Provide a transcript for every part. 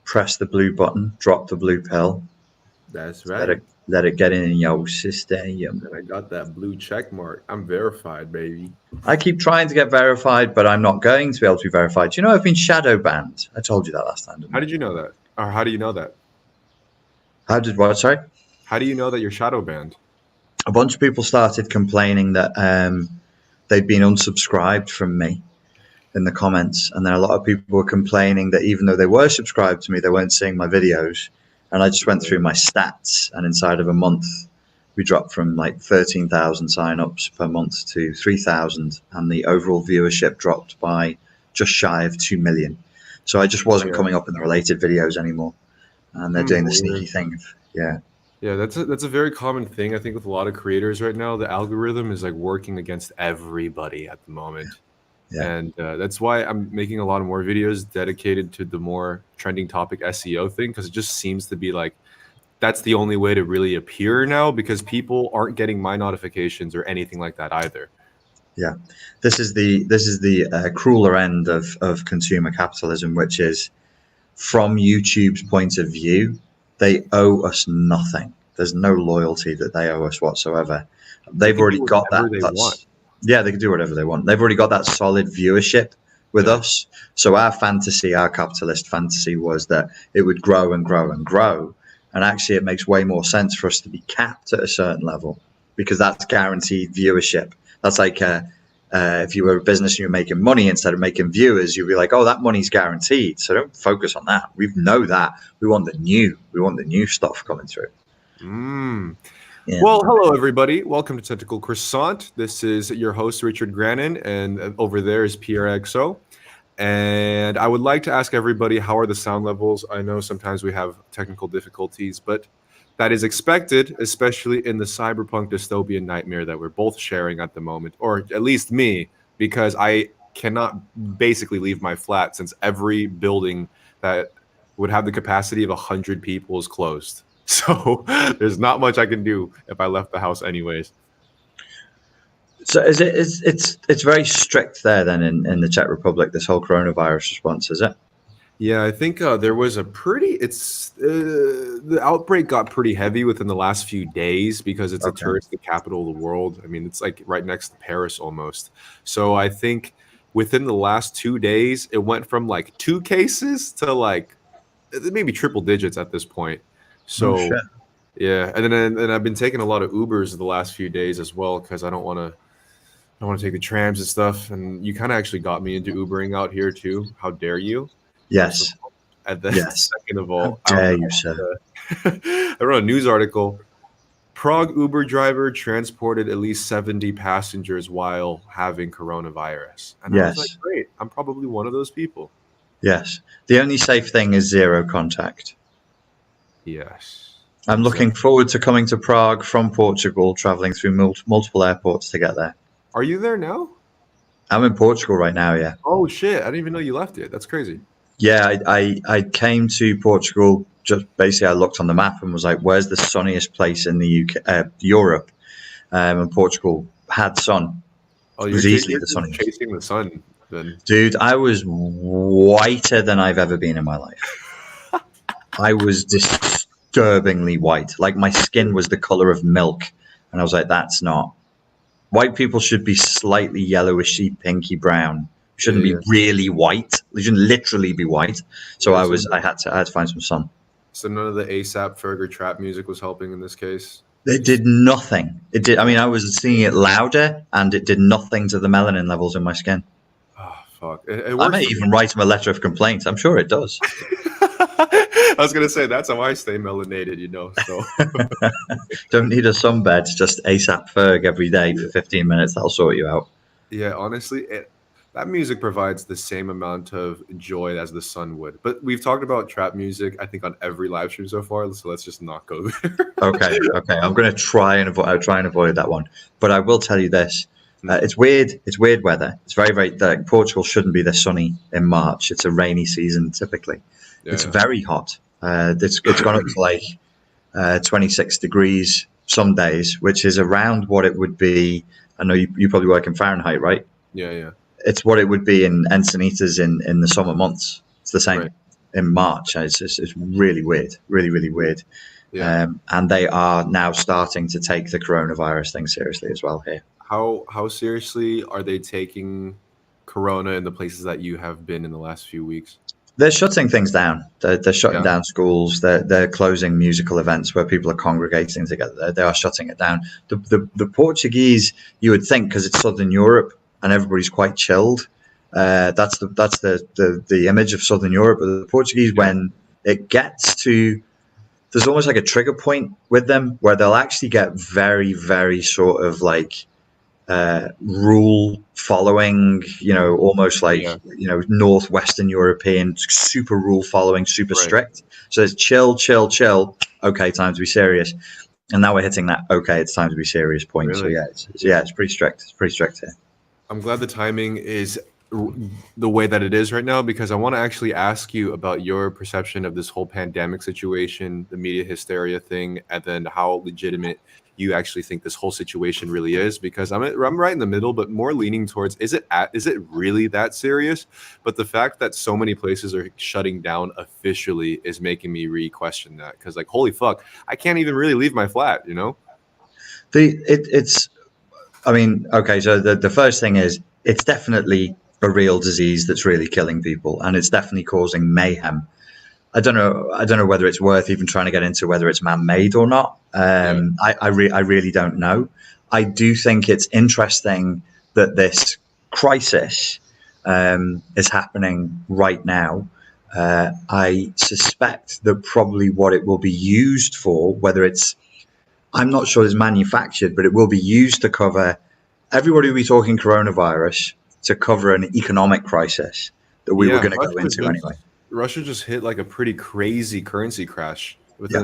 press the blue button, drop the blue pill. That's right. Let it get in your system. And I got that blue check mark. I'm verified, baby. I keep trying to get verified, but I'm not going to be able to be verified. Do you know I've been shadow banned? I told you that last time, didn't How I? did you know that? Or how do you know that? How did what? Sorry? How do you know that you're shadow banned? A bunch of people started complaining that they'd been unsubscribed from me in the comments. And then a lot of people were complaining that even though they were subscribed to me, they weren't seeing my videos. And I just went through my stats, and inside of a month, we dropped from like 13,000 signups per month to 3,000, and the overall viewership dropped by just shy of 2 million. So I just wasn't coming up in the related videos anymore, and they're doing the sneaky thing of, Yeah, that's a very common thing, I think, with a lot of creators right now. The algorithm is like working against everybody at the moment. Yeah. And that's why I'm making a lot of more videos dedicated to the more trending topic SEO thing, because it just seems to be like that's the only way to really appear now, because people aren't getting my notifications or anything like that either. Yeah, this is the crueler end of consumer capitalism, which is from YouTube's point of view, they owe us nothing. There's no loyalty that they owe us whatsoever. They've already got that. Yeah, they can do whatever they want. They've already got that solid viewership with us. So our fantasy, our capitalist fantasy, was that it would grow and grow and grow. And actually, it makes way more sense for us to be capped at a certain level, because that's guaranteed viewership. That's like if you were a business and you're making money instead of making viewers, you'd be like, oh, that money's guaranteed. So don't focus on that. We know that. We want the new stuff coming through. Yeah. Well, hello, everybody. Welcome to Tentacle Croissant. This is your host, Richard Grannon, and over there is PIERRE. And I would like to ask everybody, how are the sound levels? I know sometimes we have technical difficulties, but that is expected, especially in the cyberpunk dystopian nightmare that we're both sharing at the moment, or at least me, because I cannot basically leave my flat since every building that would have the capacity of 100 people is closed. So there's not much I can do if I left the house anyways. So it's very strict there then in the Czech Republic, this whole coronavirus response, is it? Yeah, I think there was a the outbreak got pretty heavy within the last few days, because it's a touristic capital of the world. I mean, it's like right next to Paris almost. So I think within the last 2 days, it went from like 2 cases to like maybe triple digits at this point. So yeah, and then I've been taking a lot of Ubers the last few days as well, because I don't want to take the trams and stuff. And you kind of actually got me into Ubering out here too. How dare you? Yes. Second of all, how dare you, sir? I wrote a news article. Prague Uber driver transported at least 70 passengers while having coronavirus. And I was like, great, I'm probably one of those people. Yes. The only safe thing is zero contact. Yes. I'm looking forward to coming to Prague from Portugal, traveling through multiple airports to get there. Are you there now? I'm in Portugal right now, yeah. Oh, shit. I didn't even know you left yet. That's crazy. Yeah, I came to Portugal, just basically I looked on the map and was like, where's the sunniest place in the UK, Europe? And Portugal had sun. Oh, it was easily the sunniest. Chasing the sun then. Dude, I was whiter than I've ever been in my life. I was disturbingly white. Like my skin was the color of milk. And I was like, that's not. White people should be slightly yellowishy, pinky brown. Shouldn't be really white. They shouldn't literally be white. So I had to find some sun. So none of the ASAP Ferg trap music was helping in this case? It did nothing. It did. I mean, I was singing it louder, and it did nothing to the melanin levels in my skin. Oh, fuck. I may even write him a letter of complaint. I'm sure it does. I was going to say, that's how I stay melanated, you know. So don't need a sunbed, just ASAP Ferg every day for 15 minutes. That'll sort you out. Yeah, honestly, that music provides the same amount of joy as the sun would. But we've talked about trap music, I think, on every live stream so far. So let's just not go there. Okay. I'm going to try and avoid that one. But I will tell you this. It's weird. It's weird weather. It's very, very. Portugal shouldn't be this sunny in March. It's a rainy season typically. Yeah, it's very hot. It's gone up to like 26 degrees some days, which is around what it would be. I know you probably work in Fahrenheit, right? Yeah. It's what it would be in Encinitas in the summer months. It's the same. Right. in March. It's really weird, really weird. Yeah. And they are now starting to take the coronavirus thing seriously as well here. How seriously are they taking Corona in the places that you have been in the last few weeks? They're shutting things down. They're shutting Yeah. down schools. They're closing musical events where people are congregating together. They are shutting it down. The Portuguese, you would think, because it's Southern Europe and everybody's quite chilled. That's the image of Southern Europe. But the Portuguese, when it gets to, there's almost like a trigger point with them where they'll actually get very sort of like rule following, almost like, Northwestern European, super rule following, super strict. So it's chill. Okay, time to be serious. And now we're hitting that, okay, it's time to be serious point. Really? So it's pretty strict. It's pretty strict here. I'm glad the timing is the way that it is right now, because I want to actually ask you about your perception of this whole pandemic situation, the media hysteria thing, and then how legitimate you actually think this whole situation really is. Because I'm right in the middle, but more leaning towards, is it really that serious? But the fact that so many places are shutting down officially is making me re-question that, because like, holy fuck, I can't even really leave my flat, Okay, so the first thing is, it's definitely a real disease that's really killing people, and it's definitely causing mayhem. I don't know whether it's worth even trying to get into whether it's man-made or not. I really don't know. I do think it's interesting that this crisis is happening right now. I suspect that probably what it will be used for, whether it's, I'm not sure it's manufactured, but it will be used to cover, everybody will be talking coronavirus to cover an economic crisis that we were going to go into anyway. Russia just hit like a pretty crazy currency crash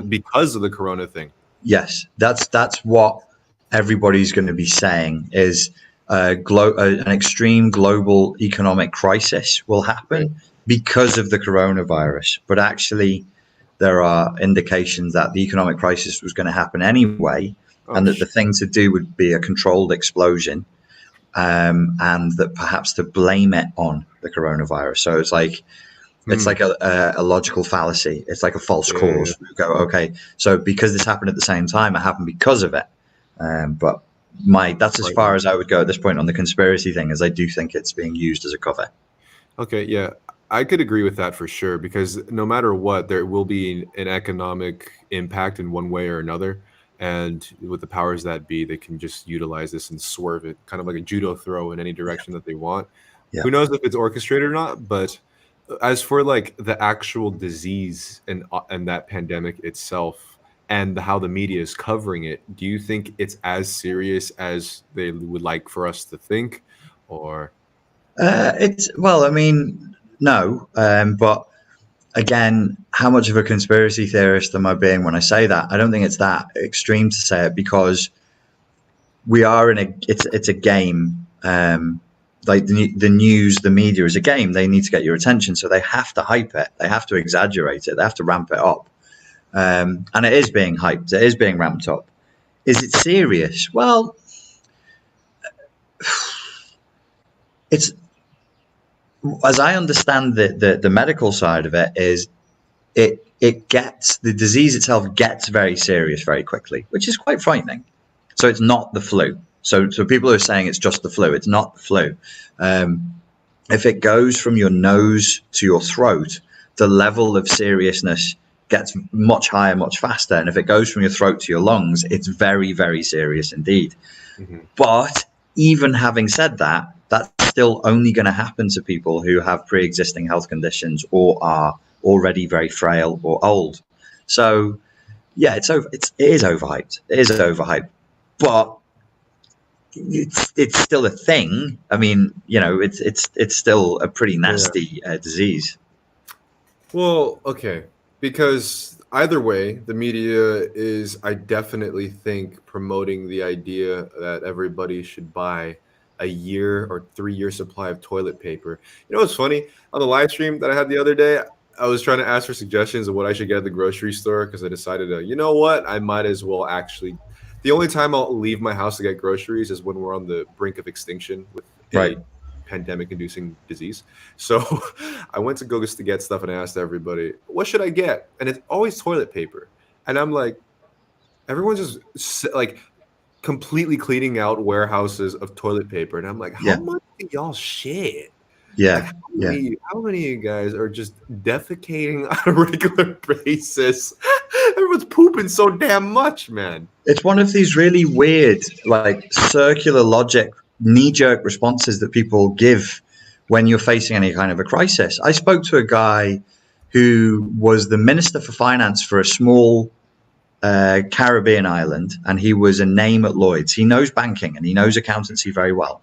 because of the Corona thing. Yes, that's what everybody's going to be saying is an extreme global economic crisis will happen because of the coronavirus. But actually, there are indications that the economic crisis was going to happen anyway, and that the thing to do would be a controlled explosion, and that perhaps to blame it on the coronavirus. So it's like a logical fallacy. It's like a false cause. We go, okay, so because this happened at the same time, it happened because of it. But that's as far as I would go at this point on the conspiracy thing, as I do think it's being used as a cover. Okay, yeah. I could agree with that for sure, because no matter what, there will be an economic impact in one way or another. And with the powers that be, they can just utilize this and swerve it, kind of like a judo throw in any direction that they want. Yeah. Who knows if it's orchestrated or not? But as for like the actual disease and that pandemic itself and how the media is covering it, do you think it's as serious as they would like for us to think, or? No, but again, how much of a conspiracy theorist am I being when I say that? I don't think it's that extreme to say it, because we are it's a game. Like the news, the media is a game. They need to get your attention, so they have to hype it. They have to exaggerate it. They have to ramp it up. And it is being hyped. It is being ramped up. Is it serious? Well, it's, as I understand the medical side of it, is it gets, the disease itself gets very serious very quickly, which is quite frightening. So it's not the flu. So people are saying it's just the flu. It's not the flu. If it goes from your nose to your throat, the level of seriousness gets much higher, much faster. And if it goes from your throat to your lungs, it's very, very serious indeed. Mm-hmm. But even having said that, that's still only going to happen to people who have pre-existing health conditions or are already very frail or old. So yeah, it is overhyped. It is overhyped, but it's still a thing. I mean, it's still a pretty nasty disease. Well, okay, because either way, the media is, I definitely think, promoting the idea that everybody should buy a year or 3-year supply of toilet paper. You know what's funny? On the live stream that I had the other day, I was trying to ask for suggestions of what I should get at the grocery store, because I decided to, you know what, I might as well actually. The only time I'll leave my house to get groceries is when we're on the brink of extinction with pandemic-inducing disease. So I went to go just to get stuff, and I asked everybody, "What should I get?" And it's always toilet paper, and I'm like, everyone's just like completely cleaning out warehouses of toilet paper, and I'm like, how much do y'all shit? Like, how many of you guys are just defecating on a regular basis? Everyone's pooping so damn much, man. It's one of these really weird, like, circular logic, knee-jerk responses that people give when you're facing any kind of a crisis. I spoke to a guy who was the Minister for Finance for a small Caribbean island, and he was a name at Lloyd's. He knows banking and he knows accountancy very well.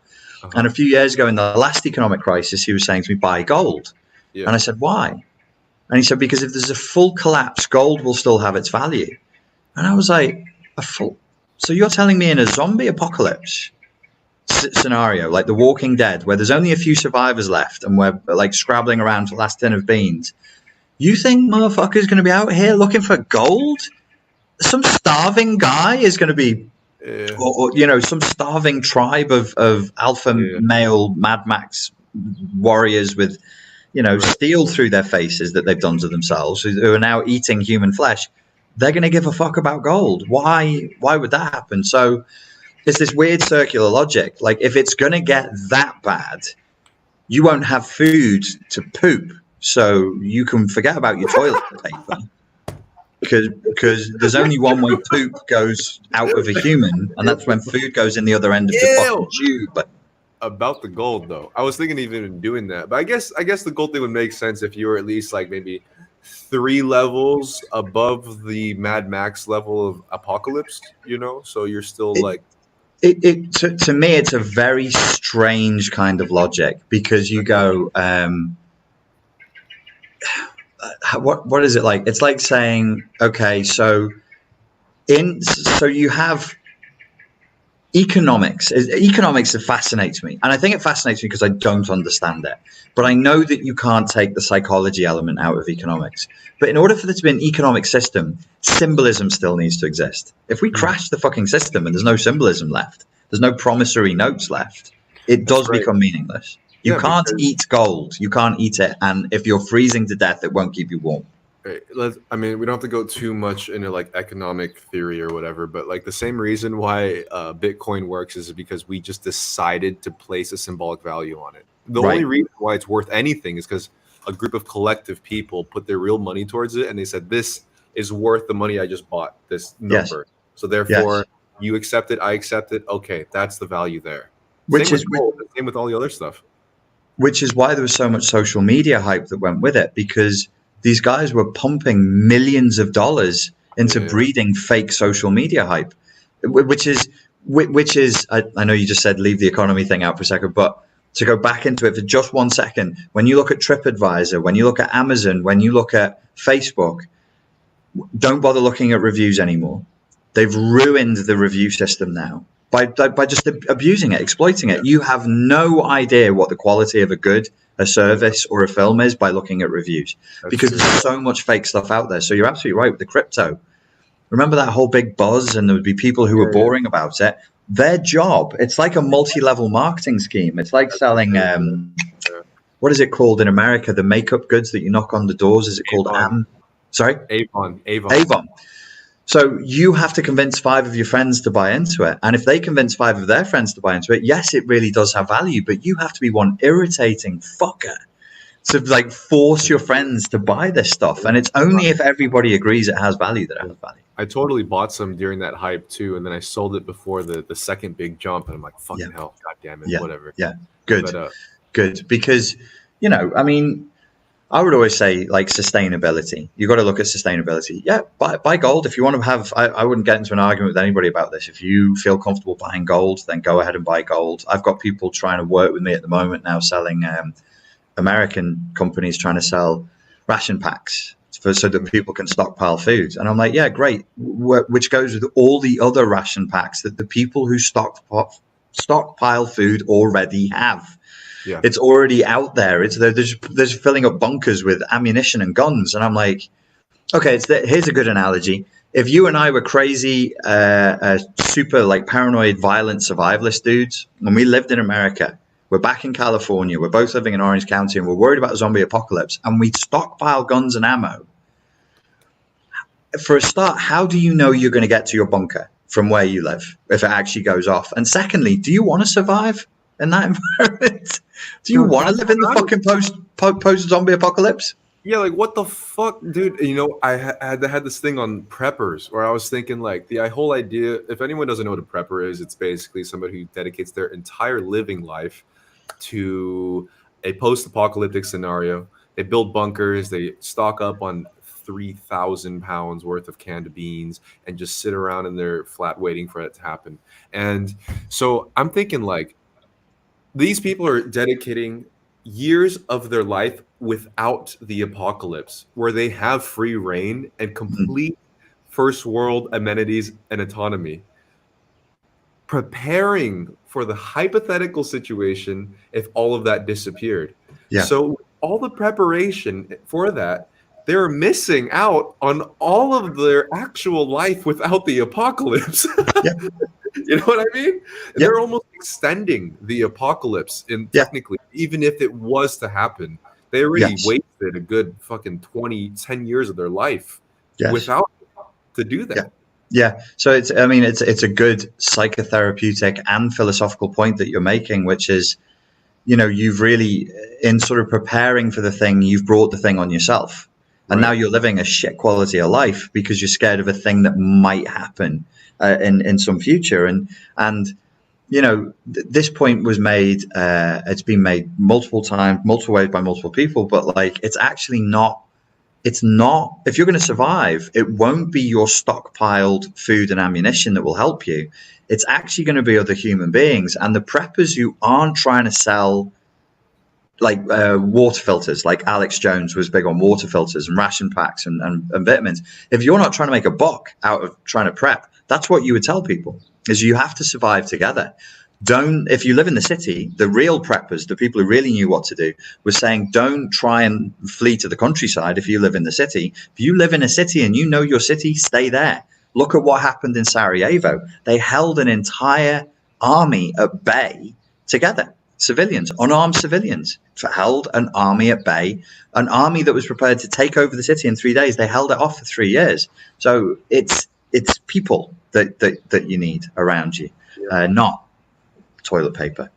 And a few years ago, in the last economic crisis, he was saying to me, buy gold. And I said, why? And he said, because if there's a full collapse, gold will still have its value. And I was like, so you're telling me in a zombie apocalypse scenario, like The Walking Dead, where there's only a few survivors left and we're like scrabbling around for the last tin of beans, you think motherfuckers going to be out here looking for gold? Some starving guy is going to be, or you know, some starving tribe of alpha male Mad Max warriors with, you know, steel through their faces that they've done to themselves, who are now eating human flesh. They're going to give a fuck about gold. Why would that happen? So it's this weird circular logic. Like, if it's going to get that bad, you won't have food to poop, so you can forget about your toilet paper. Because there's only one way poop goes out of a human, and that's when food goes in the other end of the fucking tube. About the gold, though, I was thinking even doing that, but I guess the gold thing would make sense if you were at least like maybe 3 levels above the Mad Max level of apocalypse, you know, so you're still to me it's a very strange kind of logic, because you go what is it like? It's like saying, okay, so you have economics. Economics fascinates me, and I think it fascinates me because I don't understand it. But I know that you can't take the psychology element out of economics. But in order for there to be an economic system, symbolism still needs to exist. If we crash the fucking system and there's no symbolism left, there's no promissory notes left, it does become meaningless. You can't eat gold. You can't eat it. And if you're freezing to death, it won't keep you warm. Right. I mean, we don't have to go too much into like economic theory or whatever, but like the same reason why Bitcoin works is because we just decided to place a symbolic value on it. The only reason why it's worth anything is because a group of collective people put their real money towards it, and they said, this is worth the money I just bought, this number. So therefore, you accept it, I accept it. Okay, that's the value there. Same with all the other stuff. Which is why there was so much social media hype that went with it, because these guys were pumping millions of dollars into breeding fake social media hype, which is I know you just said leave the economy thing out for a second, but to go back into it for just 1 second, when you look at TripAdvisor, when you look at Amazon, when you look at Facebook, don't bother looking at reviews anymore. They've ruined the review system now by just abusing it, exploiting it. You have no idea what the quality of a service or a film is by looking at reviews, because there's so much fake stuff out there. So you're absolutely right with the crypto. Remember that whole big buzz, and there would be people who were boring about it. Their job, it's like a multi-level marketing scheme. It's like selling, what is it called in America? The makeup goods that you knock on the doors. Is it called Avon. So you have to convince 5 of your friends to buy into it. And if they convince 5 of their friends to buy into it, yes, it really does have value, but you have to be one irritating fucker to like force your friends to buy this stuff. And it's only if everybody agrees it has value that it has value. I totally bought some during that hype too, and then I sold it before the second big jump, and I'm like, fucking hell, god damn it, whatever. Yeah, good. Good. Because, you know, I mean, I would always say, like, sustainability. You got to look at sustainability. Yeah, buy gold. If you want to have, I wouldn't get into an argument with anybody about this. If you feel comfortable buying gold, then go ahead and buy gold. I've got people trying to work with me at the moment now, selling American companies trying to sell ration packs so that people can stockpile food. And I'm like, yeah, great. Which goes with all the other ration packs that the people who stockpile food already have. Yeah. It's already out there. They're just filling up bunkers with ammunition and guns. And I'm like, okay, here's a good analogy. If you and I were crazy, super like paranoid, violent survivalist dudes, when we lived in America, We're back in California. We're both living in Orange County, and we're worried about the zombie apocalypse. And we stockpile guns and ammo. For a start, how do you know you're going to get to your bunker from where you live if it actually goes off? And secondly, do you want to survive in that environment? Do you want to live in the fucking post zombie apocalypse? Yeah, like what the fuck, dude? You know, I had this thing on preppers where I was thinking like the whole idea. If anyone doesn't know what a prepper is, it's basically somebody who dedicates their entire living life to a post-apocalyptic scenario. They build bunkers. They stock up on 3,000 pounds worth of canned beans and just sit around in their flat waiting for it to happen. And so I'm thinking like these people are dedicating years of their life without the apocalypse, where they have free reign and complete first world amenities and autonomy, preparing for the hypothetical situation if all of that disappeared. Yeah. So all the preparation for that, they're missing out on all of their actual life without the apocalypse. Yeah. You know what I mean? Yeah. They're almost extending the apocalypse technically, even if it was to happen. They already wasted a good fucking 10 years of their life without to do that. Yeah. So it's a good psychotherapeutic and philosophical point that you're making, which is, you know, you've really, in sort of preparing for the thing, you've brought the thing on yourself. And now you're living a shit quality of life because you're scared of a thing that might happen in some future. And you know, this point was made, it's been made multiple times, multiple ways by multiple people, but like, it's actually not, if you're going to survive, it won't be your stockpiled food and ammunition that will help you. It's actually going to be other human beings. And the preppers who aren't trying to sell like water filters, like Alex Jones was big on water filters and ration packs and vitamins. If you're not trying to make a buck out of trying to prep, that's what you would tell people, is you have to survive together. If you live in the city, the real preppers, the people who really knew what to do, were saying, don't try and flee to the countryside if you live in the city. If you live in a city and you know your city, stay there. Look at what happened in Sarajevo. They held an entire army at bay together. Civilians, unarmed civilians, held an army at bay, an army that was prepared to take over the city in 3 days. They held it off for 3 years. So it's people that you need around you, not toilet paper.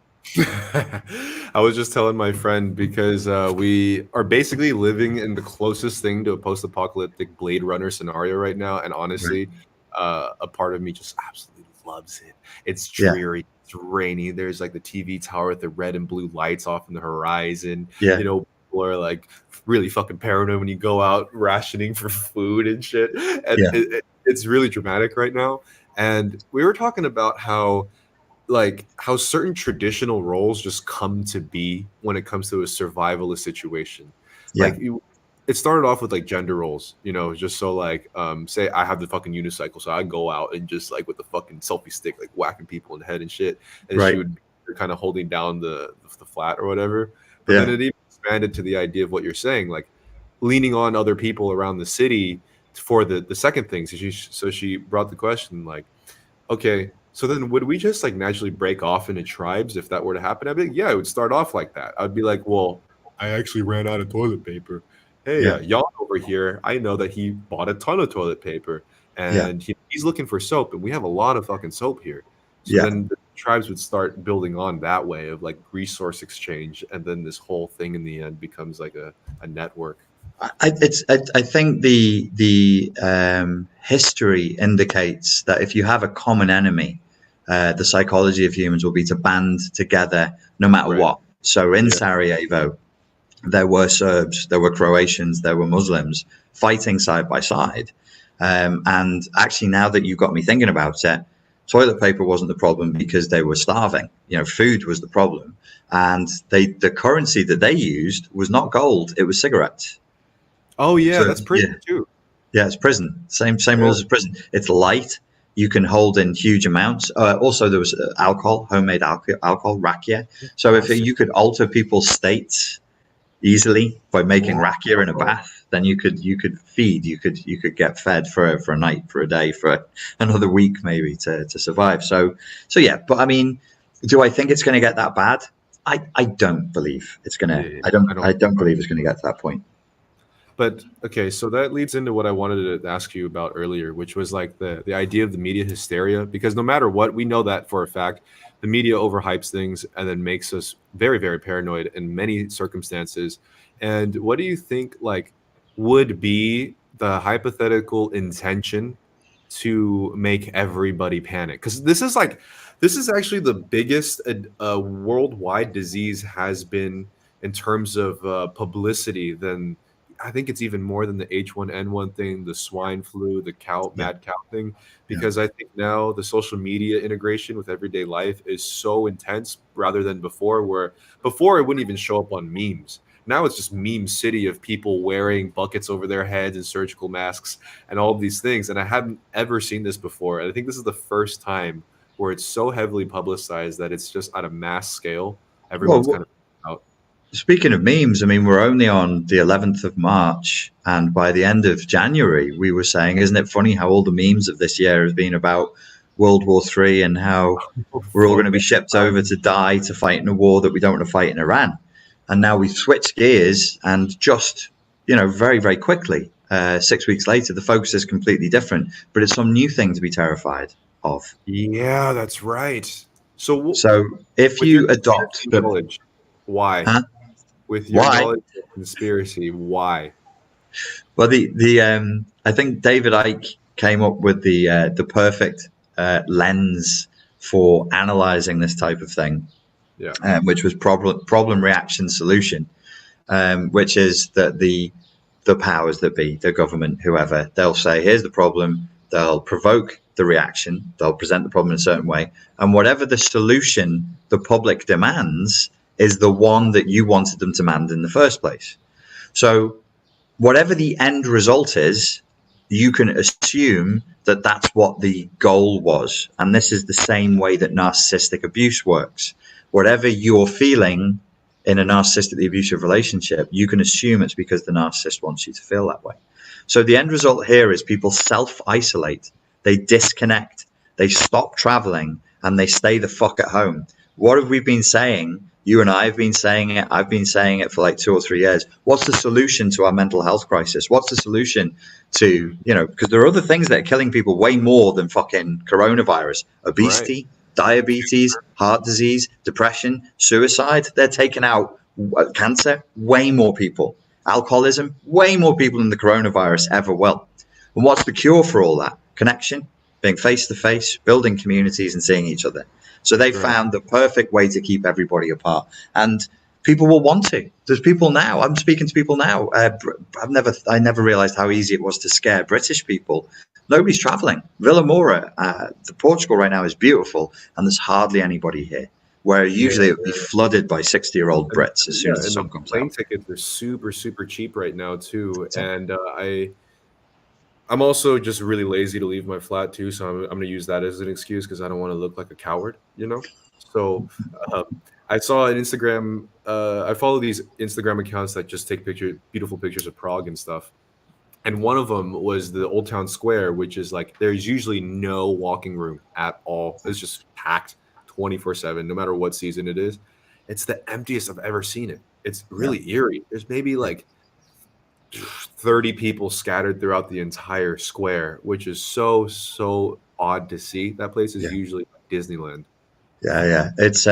I was just telling my friend, because we are basically living in the closest thing to a post-apocalyptic Blade Runner scenario right now, and honestly, a part of me just absolutely loves it. It's dreary. It's rainy. There's like the TV tower with the red and blue lights off in the horizon. You know, people are like really fucking paranoid when you go out rationing for food and shit. And it's really dramatic right now. And we were talking about how certain traditional roles just come to be when it comes to a survivalist situation. Like it started off with like gender roles, you know, just so like, say I have the fucking unicycle, so I go out and just like with the fucking selfie stick, like whacking people in the head and shit. And she would be kind of holding down the flat or whatever. But then it even expanded to the idea of what you're saying, like leaning on other people around the city for the second thing. So she brought the question like, okay, so then would we just like naturally break off into tribes if that were to happen? I'd be like, yeah, it would start off like that. I'd be like, well, I actually ran out of toilet paper. Hey, Jan over here, I know that he bought a ton of toilet paper, and he's looking for soap, and we have a lot of fucking soap here. So then the tribes would start building on that way of like resource exchange, and then this whole thing in the end becomes like a network. I think the history indicates that if you have a common enemy, the psychology of humans will be to band together no matter what. So in Sarajevo, there were Serbs, there were Croatians, there were Muslims fighting side by side. And actually, now that you've got me thinking about it, toilet paper wasn't the problem because they were starving. You know, food was the problem. And the currency that they used was not gold, it was cigarettes. Oh, yeah, so, that's prison too. Yeah, it's prison. Same rules as prison. It's light. You can hold in huge amounts. Also, there was alcohol, homemade alcohol, rakia. So if you could alter people's states easily by making rakia in a bath, then you could feed. You could get fed for a night, for a day, for another week maybe to survive. So yeah. But I mean, do I think it's going to get that bad? I don't believe it's gonna. Yeah, I don't believe it's gonna get to that point. But okay, so that leads into what I wanted to ask you about earlier, which was like the idea of the media hysteria. Because no matter what, we know that for a fact, the media overhypes things and then makes us very, very paranoid in many circumstances. And what do you think like would be the hypothetical intention to make everybody panic? Because this is actually the biggest worldwide disease has been in terms of publicity than I think it's even more than the H1N1 thing, the swine flu, the Yeah, mad cow thing, yeah. because I think now the social media integration with everyday life is so intense rather than before, where before it wouldn't even show up on memes. Now it's just meme city of people wearing buckets over their heads and surgical masks and all of these things. And I hadn't ever seen this before. And I think this is the first time where it's so heavily publicized that it's just at a mass scale. Everyone's kind Well, of out. speaking of memes, I mean, we're only on the 11th of March, and by the end of January, we were saying, isn't it funny how all the memes of this year has been about World War III and how we're all going to be shipped over to die to fight in a war that we don't want to fight in Iran. And now we've switched gears, and just, very, very quickly, 6 weeks later, the focus is completely different, but it's some new thing to be terrified of. Yeah, that's right. So, So if with your you adopt the, knowledge, why? huh? With your Why? knowledge of conspiracy, why? Well, the I think David Icke came up with the perfect lens for analyzing this type of thing, Yeah. which was problem reaction solution, which is that the powers that be, the government, whoever, they'll say, here's the problem, they'll provoke the reaction, they'll present the problem in a certain way, and whatever the solution the public demands is the one that you wanted them to demand in the first place. So whatever the end result is, you can assume that that's what the goal was. And this is the same way that narcissistic abuse works. Whatever you're feeling in a narcissistically abusive relationship, you can assume it's because the narcissist wants you to feel that way. So the end result here is people self-isolate, they disconnect, they stop traveling, and they stay the fuck at home. What have we been saying? You and I have been saying it. I've been saying it for like 2 or 3 years. What's the solution to our mental health crisis? What's the solution to, because there are other things that are killing people way more than fucking coronavirus, obesity, diabetes, heart disease, depression, suicide. They're taking out cancer, way more people. Alcoholism, way more people than the coronavirus ever will. And what's the cure for all that? Connection, being face to face, building communities and seeing each other. So they found the perfect way to keep everybody apart. And people will want to. There's people now. I'm speaking to people now. I never realized how easy it was to scare British people. Nobody's traveling. Villamora, Portugal right now is beautiful, and there's hardly anybody here. Where usually it would be flooded by 60-year-old Brits as soon as the sun comes out. Plane tickets are super, super cheap right now too. And I'm also just really lazy to leave my flat too, so I'm going to use that as an excuse because I don't want to look like a coward, So I saw an Instagram. I follow these Instagram accounts that just take beautiful pictures of Prague and stuff. And one of them was the Old Town Square, which is like there's usually no walking room at all. It's just packed 24/7, no matter what season it is. It's the emptiest I've ever seen it. It's really eerie. There's maybe like 30 people scattered throughout the entire square, which is so odd to see. That place is usually like Disneyland. Yeah. It's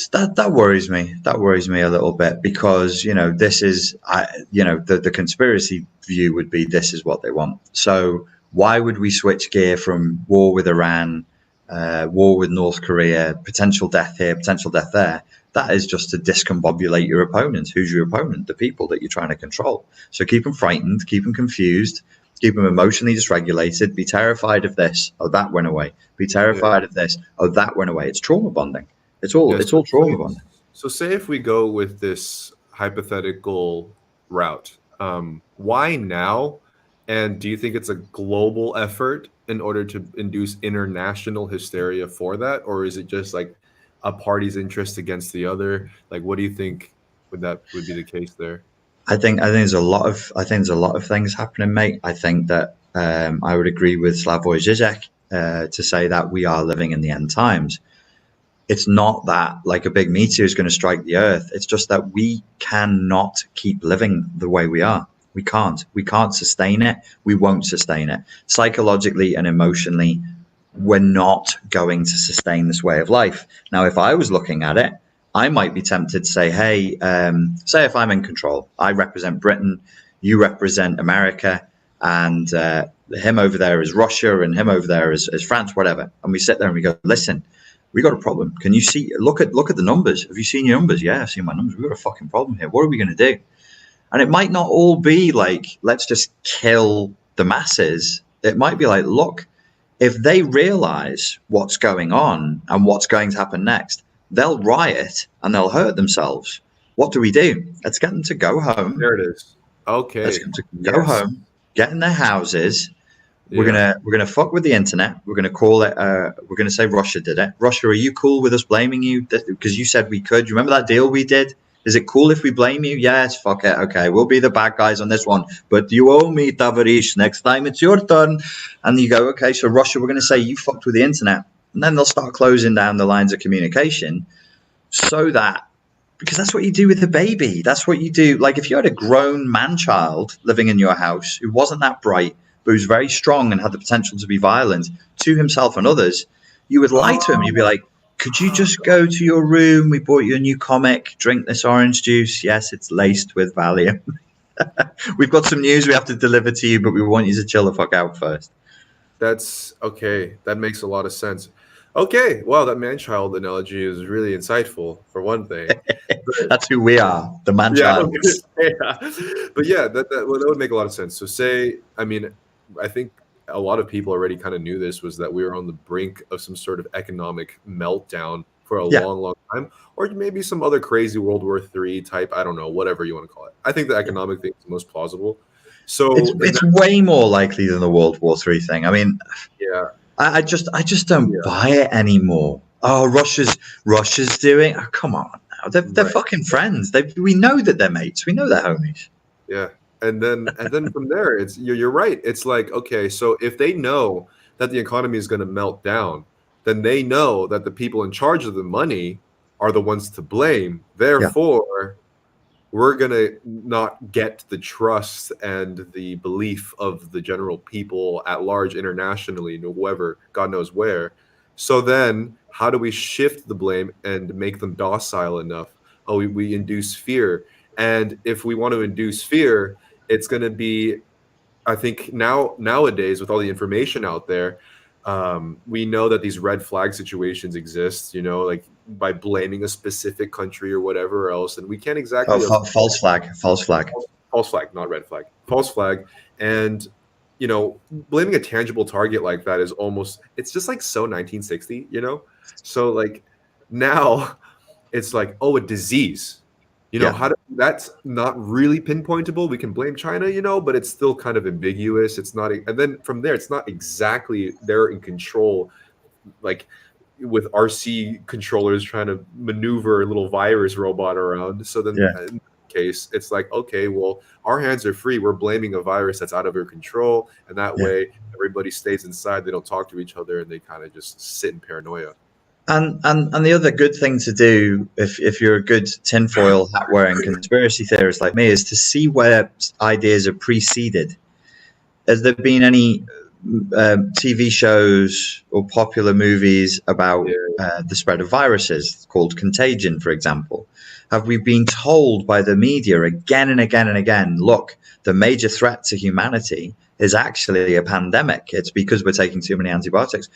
that worries me. That worries me a little bit because this is the conspiracy view would be this is what they want. So why would we switch gear from war with Iran, war with North Korea, potential death here, potential death there? That is just to discombobulate your opponents. Who's your opponent? The people that you're trying to control. So keep them frightened, keep them confused, keep them emotionally dysregulated, be terrified of this, oh, that went away. Be terrified of this, oh, that went away. It's trauma bonding. It's all trauma bonding. So say if we go with this hypothetical route, why now? And do you think it's a global effort in order to induce international hysteria for that? Or is it just like a party's interest against the other? Like, what do you think would be the case there? I think there's a lot of things happening, mate. I think that I would agree with Slavoj Žižek to say that we are living in the end times. it's not that like a big meteor is going to strike the earth. It's just that we cannot keep living the way we are. We can't sustain it. We won't sustain it psychologically and emotionally. We're not going to sustain this way of life. Now, if I was looking at it, I might be tempted to say, hey, say if I'm in control, I represent Britain, you represent America, and him over there is Russia, and him over there is France, whatever. And we sit there and we go, listen, we got a problem. Can you see? Look at the numbers. Have you seen your numbers? Yeah, I've seen my numbers. We've got a fucking problem here. What are we going to do? And it might not all be like, let's just kill the masses. It might be like, look, if they realize what's going on and what's going to happen next, they'll riot and they'll hurt themselves. What do? Let's get them to go home. There it is. Okay. Let's get them to go home, get in their houses. Yeah. We're gonna fuck with the internet. We're gonna call it. We're gonna say Russia did it. Russia, are you cool with us blaming you? Because you said we could. You remember that deal we did? Is it cool if we blame you? Yes, fuck it. Okay, we'll be the bad guys on this one. But you owe me, Tavarish. Next time it's your turn. And you go, okay, so Russia, we're going to say you fucked with the internet. And then they'll start closing down the lines of communication so that, because that's what you do with a baby. That's what you do. Like if you had a grown man-child living in your house who wasn't that bright, but who's very strong and had the potential to be violent to himself and others, you would lie to him. You'd be like, could you just go to your room? We bought you a new comic. Drink this orange juice. Yes, it's laced with Valium. We've got some news we have to deliver to you, but we want you to chill the fuck out first. That's okay. That makes a lot of sense. Okay. Well, that man-child analogy is really insightful, for one thing. That's who we are, the man-child. Yeah. But yeah, that would make a lot of sense. So I think a lot of people already kind of knew this, was that we were on the brink of some sort of economic meltdown for a long time, or maybe some other crazy World War III type, I don't know, whatever you want to call it. I think the economic thing is the most plausible. So it's way more likely than the World War III thing. I mean, yeah, I just don't buy it anymore. Oh, Russia's doing. Oh, come on now, they're fucking friends. We know that they're mates. We know they're homies. Yeah. And then from there, it's you're right. It's like, okay, so if they know that the economy is going to melt down, then they know that the people in charge of the money are the ones to blame. Therefore, we're going to not get the trust and the belief of the general people at large internationally, whoever, God knows where. So then how do we shift the blame and make them docile enough? Oh, we induce fear. And if we want to induce fear, it's going to be, I think nowadays with all the information out there, we know that these red flag situations exist, like by blaming a specific country or whatever else. And we can't exactly. False flag, not red flag, false flag. And, blaming a tangible target like that is it's just like so 1960, So like now it's like, oh, a disease. That's not really pinpointable. We can blame China, but it's still kind of ambiguous. It's not, and then from there, it's not exactly they're in control, like with RC controllers trying to maneuver a little virus robot around. So then in that case, it's like, okay, well, our hands are free. We're blaming a virus that's out of our control. And that way everybody stays inside. They don't talk to each other and they kind of just sit in paranoia. And the other good thing to do, if you're a good tinfoil hat wearing conspiracy theorist like me, is to see where ideas are preceded. Has there been any TV shows or popular movies about the spread of viruses called Contagion, for example? Have we been told by the media again and again and again, look, the major threat to humanity is actually a pandemic. It's because we're taking too many antibiotics.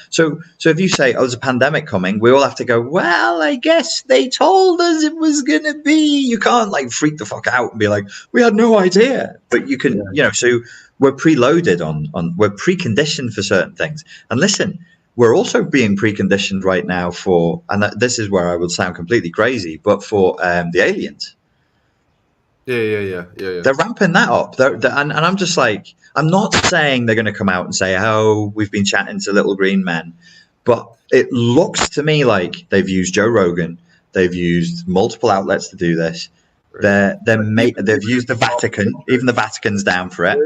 So if you say, oh, there's a pandemic coming, we all have to go, well, I guess they told us it was going to be. You can't like freak the fuck out and be like, we had no idea. But you can, so we're preloaded we're preconditioned for certain things. And listen, we're also being preconditioned right now for, and this is where I would sound completely crazy, but for the aliens. Yeah. They're ramping that up. And I'm just like, I'm not saying they're going to come out and say, oh, we've been chatting to little green men. But it looks to me like they've used Joe Rogan. They've used multiple outlets to do this. They've used the Vatican. Even the Vatican's down for it.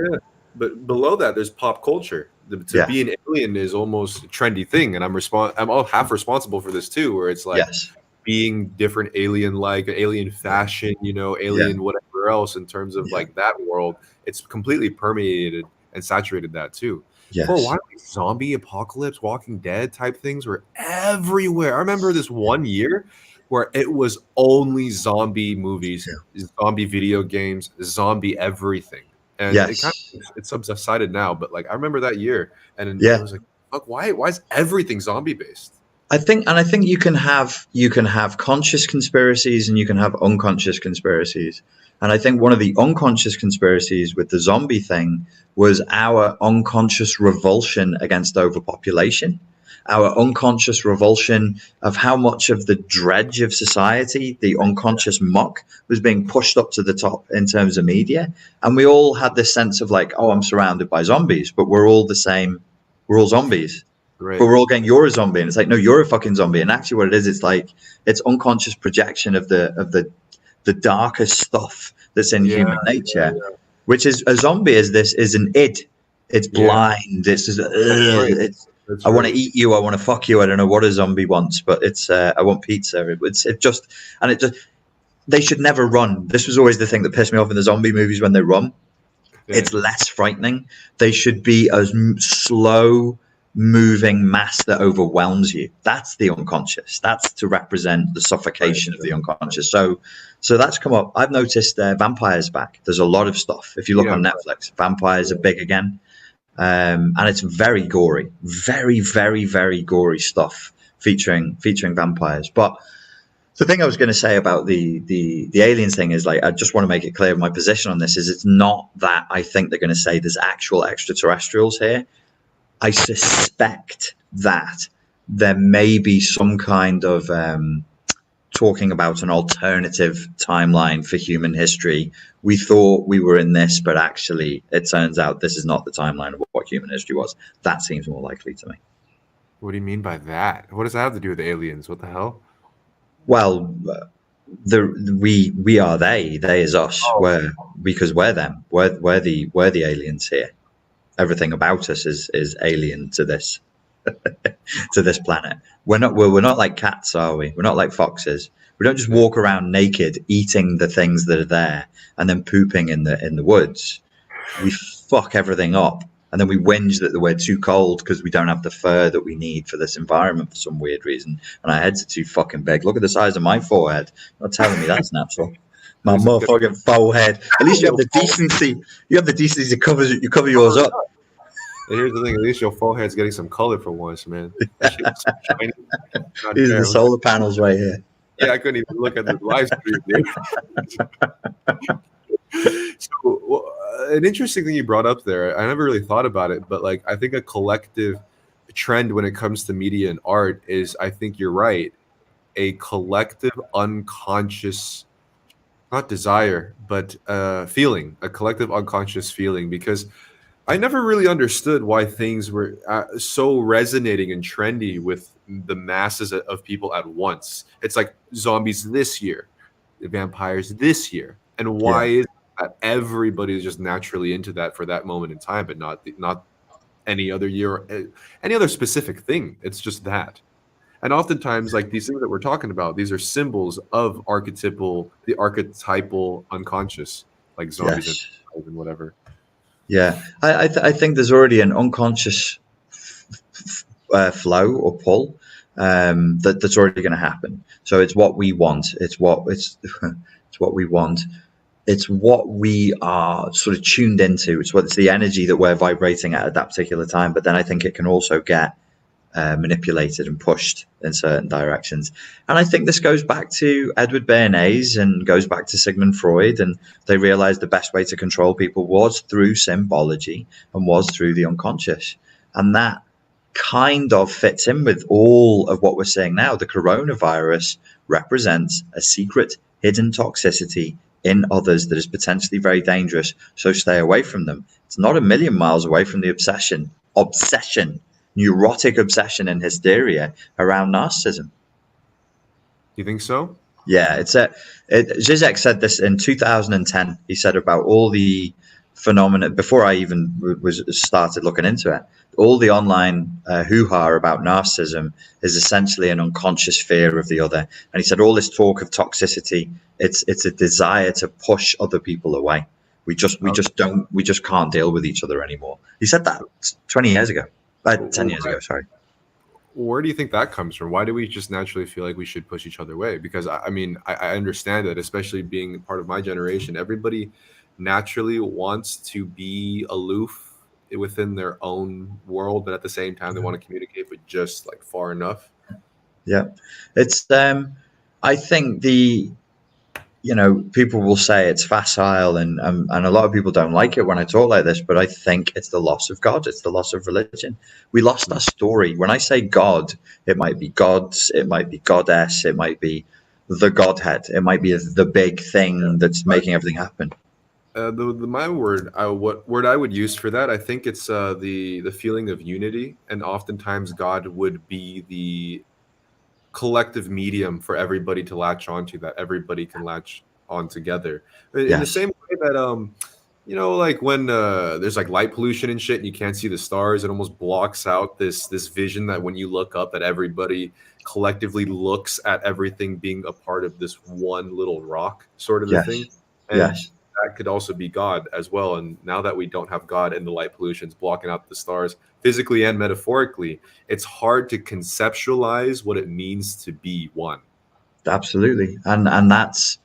but below that, there's pop culture. To Yeah. be an alien is almost a trendy thing, and I'm all half responsible for this too, where it's like Yes. being different alien like alien fashion, Yeah. alien whatever else in terms of Yeah. like that world. It's completely permeated and saturated that too. For a Yes. while, like, zombie apocalypse, Walking Dead type things were everywhere. I remember this one year where it was only zombie movies, Yeah. zombie video games, zombie everything. And it kind Yes. of it's subsided now, but like I remember that year, and it Yeah. was like, fuck, why is everything zombie based? I think you can have conscious conspiracies and you can have unconscious conspiracies. And I think one of the unconscious conspiracies with the zombie thing was our unconscious revulsion against overpopulation, our unconscious revulsion of how much of the dredge of society, the unconscious muck, was being pushed up to the top in terms of media. And we all had this sense of like, oh, I'm surrounded by zombies, but we're all the same. We're all zombies, but Right. we're all getting, you're a zombie, and it's like, no, you're a fucking zombie. And actually what it is, it's like, it's unconscious projection of the darkest stuff that's in Yeah. human nature, which is, a zombie is an id. It's Yeah. blind. It's just, That's right. it's, That's I want to right. eat you, I want to fuck you. I don't know what a zombie wants, but it's I want pizza. It just, and it just, they should never run. This was always the thing that pissed me off in the zombie movies. When they run, Yeah. it's less frightening. They should be a slow moving mass that overwhelms you. That's the unconscious. That's to represent the suffocation of the unconscious. So that's come up. I've noticed vampires back. There's a lot of stuff. If you look on Netflix, vampires are big again, and it's very gory, very, very, very gory stuff featuring vampires. But the thing I was going to say about the aliens thing is, like, I just want to make it clear my position on this is, it's not that I think they're going to say there's actual extraterrestrials here. I suspect that there may be some kind of talking about an alternative timeline for human history. We thought we were in this, but actually it turns out this is not the timeline of what human history was. That seems more likely to me. What do you mean by that? What does that have to do with aliens? What the hell? Well, we are they is us. Because we're them. We're the aliens here. Everything about us is alien to this to this planet. We're not like cats, are we? We're not like foxes. We don't just walk around naked eating the things that are there and then pooping in the woods. We fuck everything up, and then we whinge that we're too cold because we don't have the fur that we need for this environment for some weird reason, and our heads are too fucking big. Look at the size of my forehead. You're not telling me that's natural. My motherfucking forehead. At least you have the decency. You have the decency to cover yours up. And here's the thing: at least your forehead's getting some color for once, man. These are the solar panels right here. Yeah, I couldn't even look at the live stream, dude. So, an interesting thing you brought up there, I never really thought about it, but like, I think a collective trend when it comes to media and art is, I think you're right, a collective unconscious, not desire, but feeling, a collective unconscious feeling, because I never really understood why things were so resonating and trendy with the masses of people at once. It's like zombies this year, vampires this year, and why is that everybody is just naturally into that for that moment in time, but not any other year, any other specific thing. It's just that. And oftentimes, like these things that we're talking about, these are symbols of the archetypal unconscious, like zombies and whatever. Yeah, I think there's already an unconscious flow or pull that's already going to happen. So it's what we want. It's what we want. It's what we are sort of tuned into. It's the energy that we're vibrating at that particular time. But then I think it can also get manipulated and pushed in certain directions. And I think this goes back to Edward Bernays and goes back to Sigmund Freud, and they realized the best way to control people was through symbology and was through the unconscious. And that kind of fits in with all of what we're saying now. The coronavirus represents a secret hidden toxicity in others that is potentially very dangerous, so stay away from them. It's not a million miles away from the obsession, neurotic obsession and hysteria around narcissism. You think so? Yeah, Zizek said this in 2010. He said about all the phenomenon before I even was started looking into it. All the online hoo-ha about narcissism is essentially an unconscious fear of the other. And he said all this talk of toxicity, it's a desire to push other people away. We just can't deal with each other anymore. He said that 20 years ago, 10 years ago, sorry. Where do you think that comes from? Why do we just naturally feel like we should push each other away? Because I mean, I understand that, especially being part of my generation, everybody naturally wants to be aloof within their own world, but at the same time, they want to communicate, but just like far enough. Yeah, it's I think people will say it's facile, and a lot of people don't like it when I talk like this, but I think it's the loss of God. It's the loss of religion. We lost our story. When I say God, it might be gods, it might be goddess, it might be the Godhead, it might be the big thing that's making everything happen. What word I would use for that, I think it's the feeling of unity, and oftentimes God would be the collective medium for everybody to latch onto, that everybody can latch on together. In the same way that like when there's like light pollution and shit and you can't see the stars, it almost blocks out this vision that when you look up, that everybody collectively looks at everything being a part of this one little rock sort of a thing. And that could also be God as well. And now that we don't have God and the light pollution's blocking out the stars physically and metaphorically, it's hard to conceptualize what it means to be one. Absolutely. And that's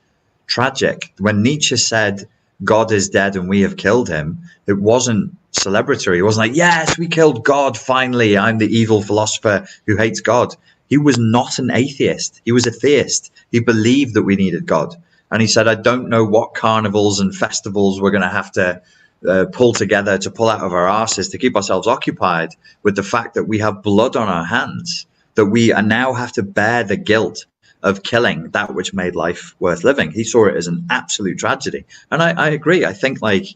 tragic. When Nietzsche said God is dead and we have killed him, it wasn't celebratory. It wasn't like, yes, we killed God, finally, I'm the evil philosopher who hates God. He was not an atheist. He was a theist. He believed that we needed God. And he said, I don't know what carnivals and festivals we're going to have to pull together to pull out of our asses to keep ourselves occupied with the fact that we have blood on our hands, that we now have to bear the guilt of killing that which made life worth living. He saw it as an absolute tragedy. And I agree. I think we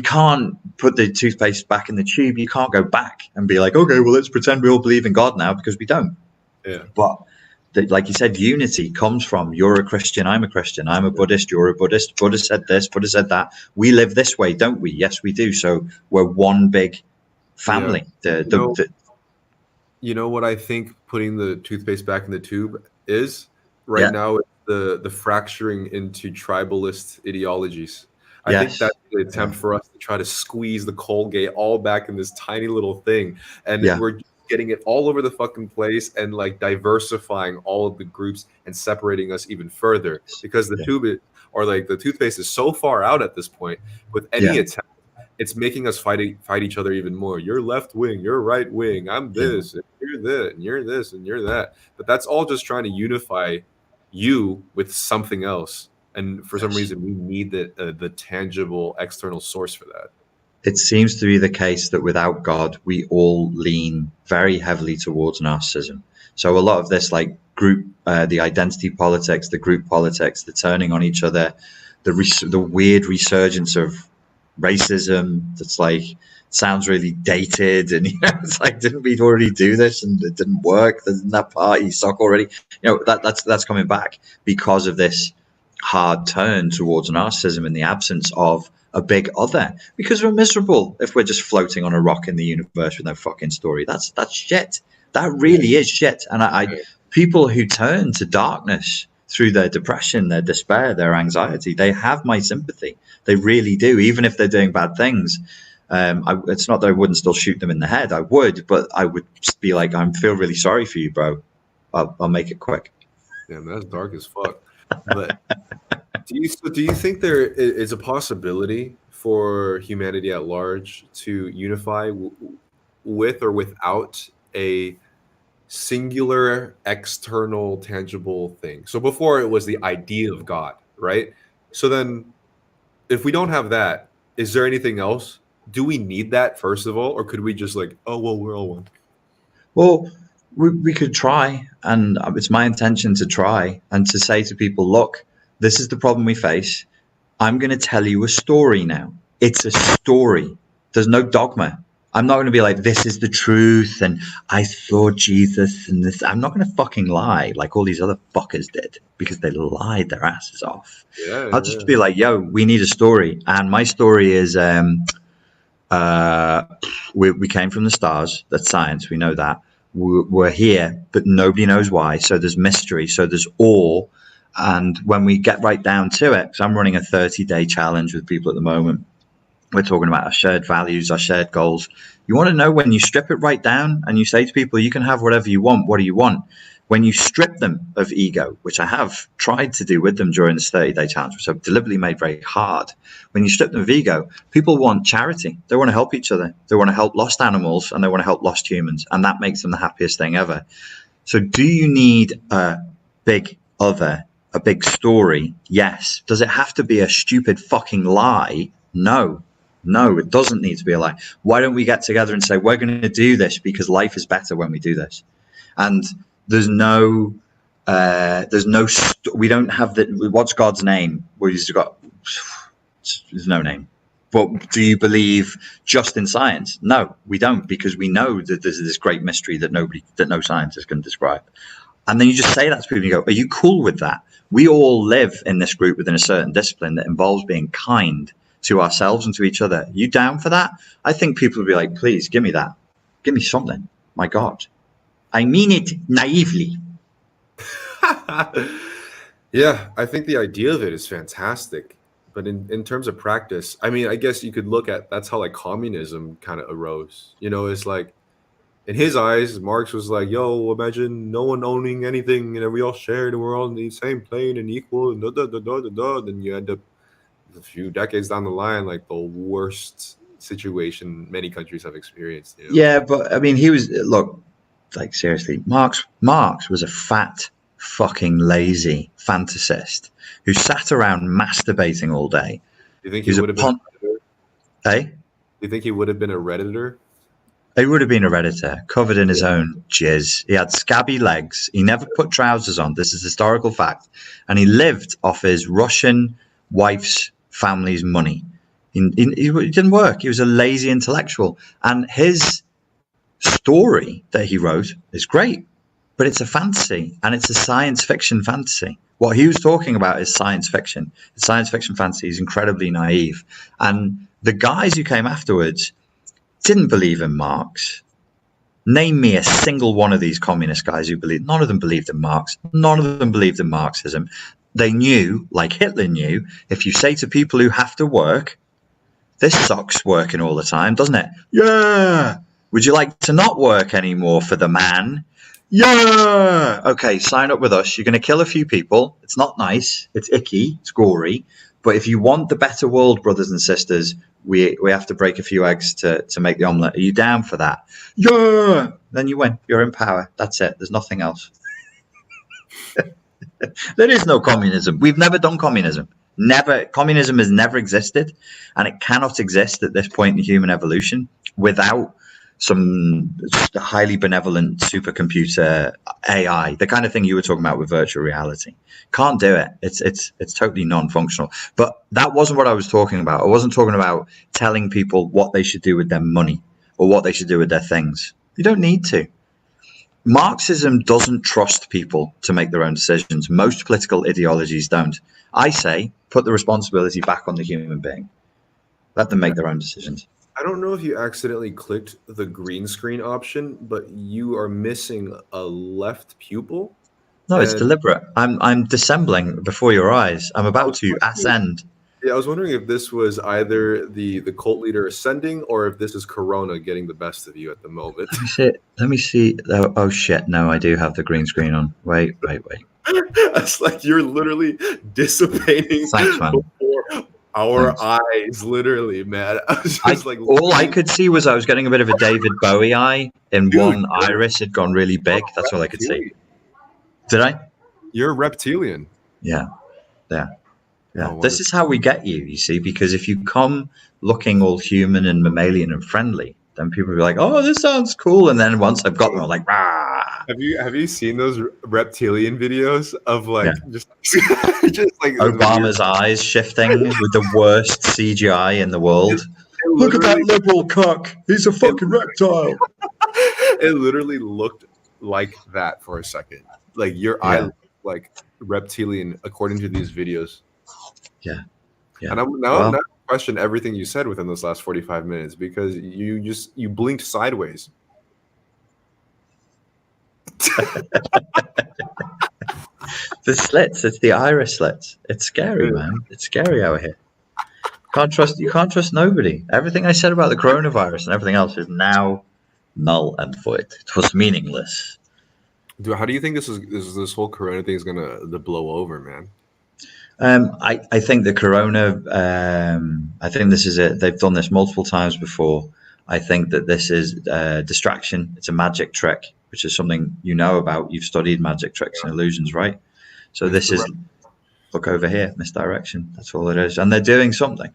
can't put the toothpaste back in the tube. You can't go back and be like, okay, well, let's pretend we all believe in God now, because we don't. Yeah. But like you said, unity comes from you're a Christian, I'm a Christian, I'm a Buddhist, you're a Buddhist, Buddha said this, Buddha said that. We live this way, don't we? Yes, we do. So we're one big family. Yeah. You know what I think putting the toothpaste back in the tube is right now? It's the fracturing into tribalist ideologies. I think that's the attempt for us to try to squeeze the Colgate all back in this tiny little thing. And we're getting it all over the fucking place and like diversifying all of the groups and separating us even further, because the tube or like the toothpaste is so far out at this point. With any attempt, it's making us fight each other even more. You're left wing, you're right wing, I'm this, and you're that, and you're this, and you're that. But that's all just trying to unify you with something else. And for some reason, we need the tangible external source for that. It seems to be the case that without God, we all lean very heavily towards narcissism. So a lot of this, like group, the identity politics, the group politics, the turning on each other, the weird resurgence of racism. That's like sounds really dated, and it's like, didn't we already do this and it didn't work? Doesn't that party suck already? That's coming back because of this hard turn towards narcissism in the absence of a big other, because we're miserable if we're just floating on a rock in the universe with no fucking story. That's shit. That really is shit. And people who turn to darkness through their depression, their despair, their anxiety, they have my sympathy. They really do, even if they're doing bad things. It's not that I wouldn't still shoot them in the head. I would, but I would be like, I feel really sorry for you, bro. I'll make it quick. Yeah, man, that's dark as fuck. But do you think there is a possibility for humanity at large to unify with or without a singular external tangible thing? So before it was the idea of God, right? So then if we don't have that, is there anything else? Do we need that first of all, or could we just like, oh well, we're all one? Well, we could try, and it's my intention to try and to say to people, look, this is the problem we face. I'm going to tell you a story now. It's a story. There's no dogma. I'm not going to be like, this is the truth, and I saw Jesus, and this. I'm not going to fucking lie like all these other fuckers did, because they lied their asses off. Yeah, I'll just be like, yo, we need a story, and my story is, we came from the stars. That's science. We know that. We're here, but nobody knows why. So there's mystery. So there's awe. And when we get right down to it, because I'm running a 30-day challenge with people at the moment, we're talking about our shared values, our shared goals. You want to know, when you strip it right down and you say to people, you can have whatever you want. What do you want? When you strip them of ego, which I have tried to do with them during this 30-day challenge, which I've deliberately made very hard. When you strip them of ego, people want charity. They want to help each other. They want to help lost animals, and they want to help lost humans. And that makes them the happiest thing ever. So do you need a big other, a big story? Yes. Does it have to be a stupid fucking lie? No. No, it doesn't need to be a lie. Why don't we get together and say, we're going to do this because life is better when we do this? And we don't have what's God's name? There's no name. But do you believe just in science? No, we don't, because we know that there's this great mystery that no scientist can describe. And then you just say that to people and you go, are you cool with that? We all live in this group within a certain discipline that involves being kind to ourselves and to each other. Are you down for that? I think people would be like, please give me that. Give me something. My God. I mean it naively. Yeah, I think the idea of it is fantastic. But in terms of practice, I mean, I guess you could look at, that's how like communism kind of arose. You know, it's like, in his eyes, Marx was like, yo, imagine no one owning anything and we all shared and we're all in the same plane and equal and then you end up a few decades down the line, like the worst situation many countries have experienced. You know? Yeah, but I mean, seriously, Marx was a fat, fucking lazy fantasist who sat around masturbating all day. Do you think he would have been a Redditor? Do you think he would have been a Redditor? He would have been a Redditor, covered in his own jizz. He had scabby legs. He never put trousers on. This is historical fact. And he lived off his Russian wife's family's money. He didn't work. He was a lazy intellectual. And his story that he wrote is great, but it's a fantasy, and it's a science fiction fantasy. What he was talking about is science fiction. The science fiction fantasy is incredibly naive. And the guys who came afterwards didn't believe in Marx. Name me a single one of these communist guys who believed. None of them believed in Marx. None of them believed in Marxism. They knew, like Hitler knew, if you say to people who have to work, this sucks working all the time, doesn't it? Yeah. Would you like to not work anymore for the man? Yeah. Okay, sign up with us. You're going to kill a few people. It's not nice. It's icky. It's gory. But if you want the better world, brothers and sisters, we have to break a few eggs to make the omelette. Are you down for that? Yeah. Then you win. You're in power. That's it. There's nothing else. There is no communism. We've never done communism. Never. Communism has never existed, and it cannot exist at this point in human evolution without some highly benevolent supercomputer AI, the kind of thing you were talking about with virtual reality. Can't do it. It's totally non-functional. But that wasn't what I was talking about. I wasn't talking about telling people what they should do with their money or what they should do with their things. You don't need to. Marxism doesn't trust people to make their own decisions. Most political ideologies don't. I say, put the responsibility back on the human being. Let them make their own decisions. I don't know if you accidentally clicked the green screen option, but you are missing a left pupil. No, it's deliberate. I'm dissembling before your eyes. I'm about to ascend. Yeah, I was wondering if this was either the cult leader ascending or if this is Corona getting the best of you at the moment. Let me see. Oh shit! No, I do have the green screen on. Wait. It's like you're literally dissipating. Thanks, man. Before our eyes, literally, man. All I could see was I was getting a bit of a David Bowie eye, and one iris had gone really big. That's all I could see. Did I? You're a reptilian. Yeah. Oh, this is how we get you, you see, because if you come looking all human and mammalian and friendly, then people will be like, oh, this sounds cool. And then once I've got them, I'm like, rah. Have you seen those reptilian videos of just like Obama's eyes shifting with the worst CGI in the world? Look at that liberal cuck. He's a fucking reptile. It literally looked like that for a second. Like your eye looked like reptilian according to these videos. Yeah. And I'm now question everything you said within those last 45 minutes because you blinked sideways. The slits, it's the iris slits. It's scary, man. It's scary out here. You can't trust nobody. Everything I said about the coronavirus and everything else is now null and void. It was meaningless. Dude, how do you think this whole corona thing is gonna blow over, man? I think the corona. I think this is it. They've done this multiple times before. I think that this is distraction. It's a magic trick, which is something you know about. You've studied magic tricks and illusions, right? So this is, look over here, misdirection. That's all it is. And they're doing something.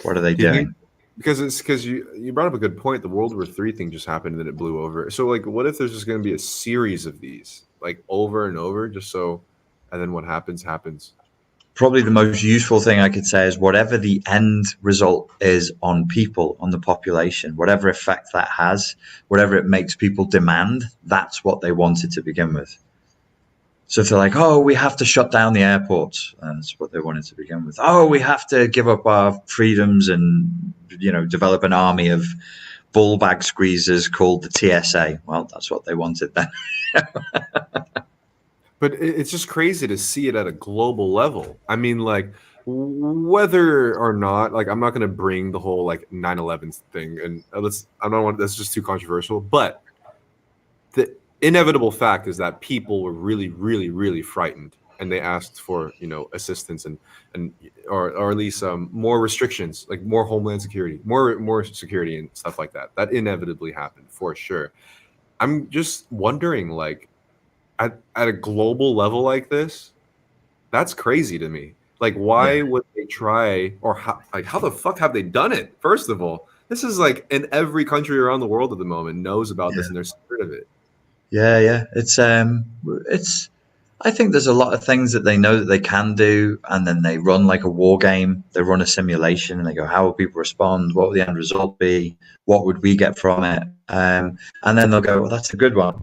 What are they doing? Because you brought up a good point. The World War III thing just happened and then it blew over. So like, what if there's just going to be a series of these, like over and over, just so, and then what happens? Probably the most useful thing I could say is whatever the end result is on people, on the population, whatever effect that has, whatever it makes people demand, that's what they wanted to begin with. So if they're like, oh, we have to shut down the airports, that's what they wanted to begin with. Oh, we have to give up our freedoms and, develop an army of bull bag squeezers called the TSA. Well, that's what they wanted then. But it's just crazy to see it at a global level. I mean, like, whether or not, like, I'm not going to bring the whole, like, 9/11 thing, and that's just too controversial, but the inevitable fact is that people were really, really, really frightened, and they asked for, assistance or at least more restrictions, like more homeland security, more security and stuff like that. That inevitably happened for sure. I'm just wondering, like, at a global level like this, that's crazy to me. Like, why would they try, or how the fuck have they done it? First of all, this is like in every country around the world at the moment knows about this and they're scared of it. Yeah. It's. I think there's a lot of things that they know that they can do, and then they run like a war game. They run a simulation, and they go, "How will people respond? What will the end result be? What would we get from it?" And then they'll go, "Well, that's a good one."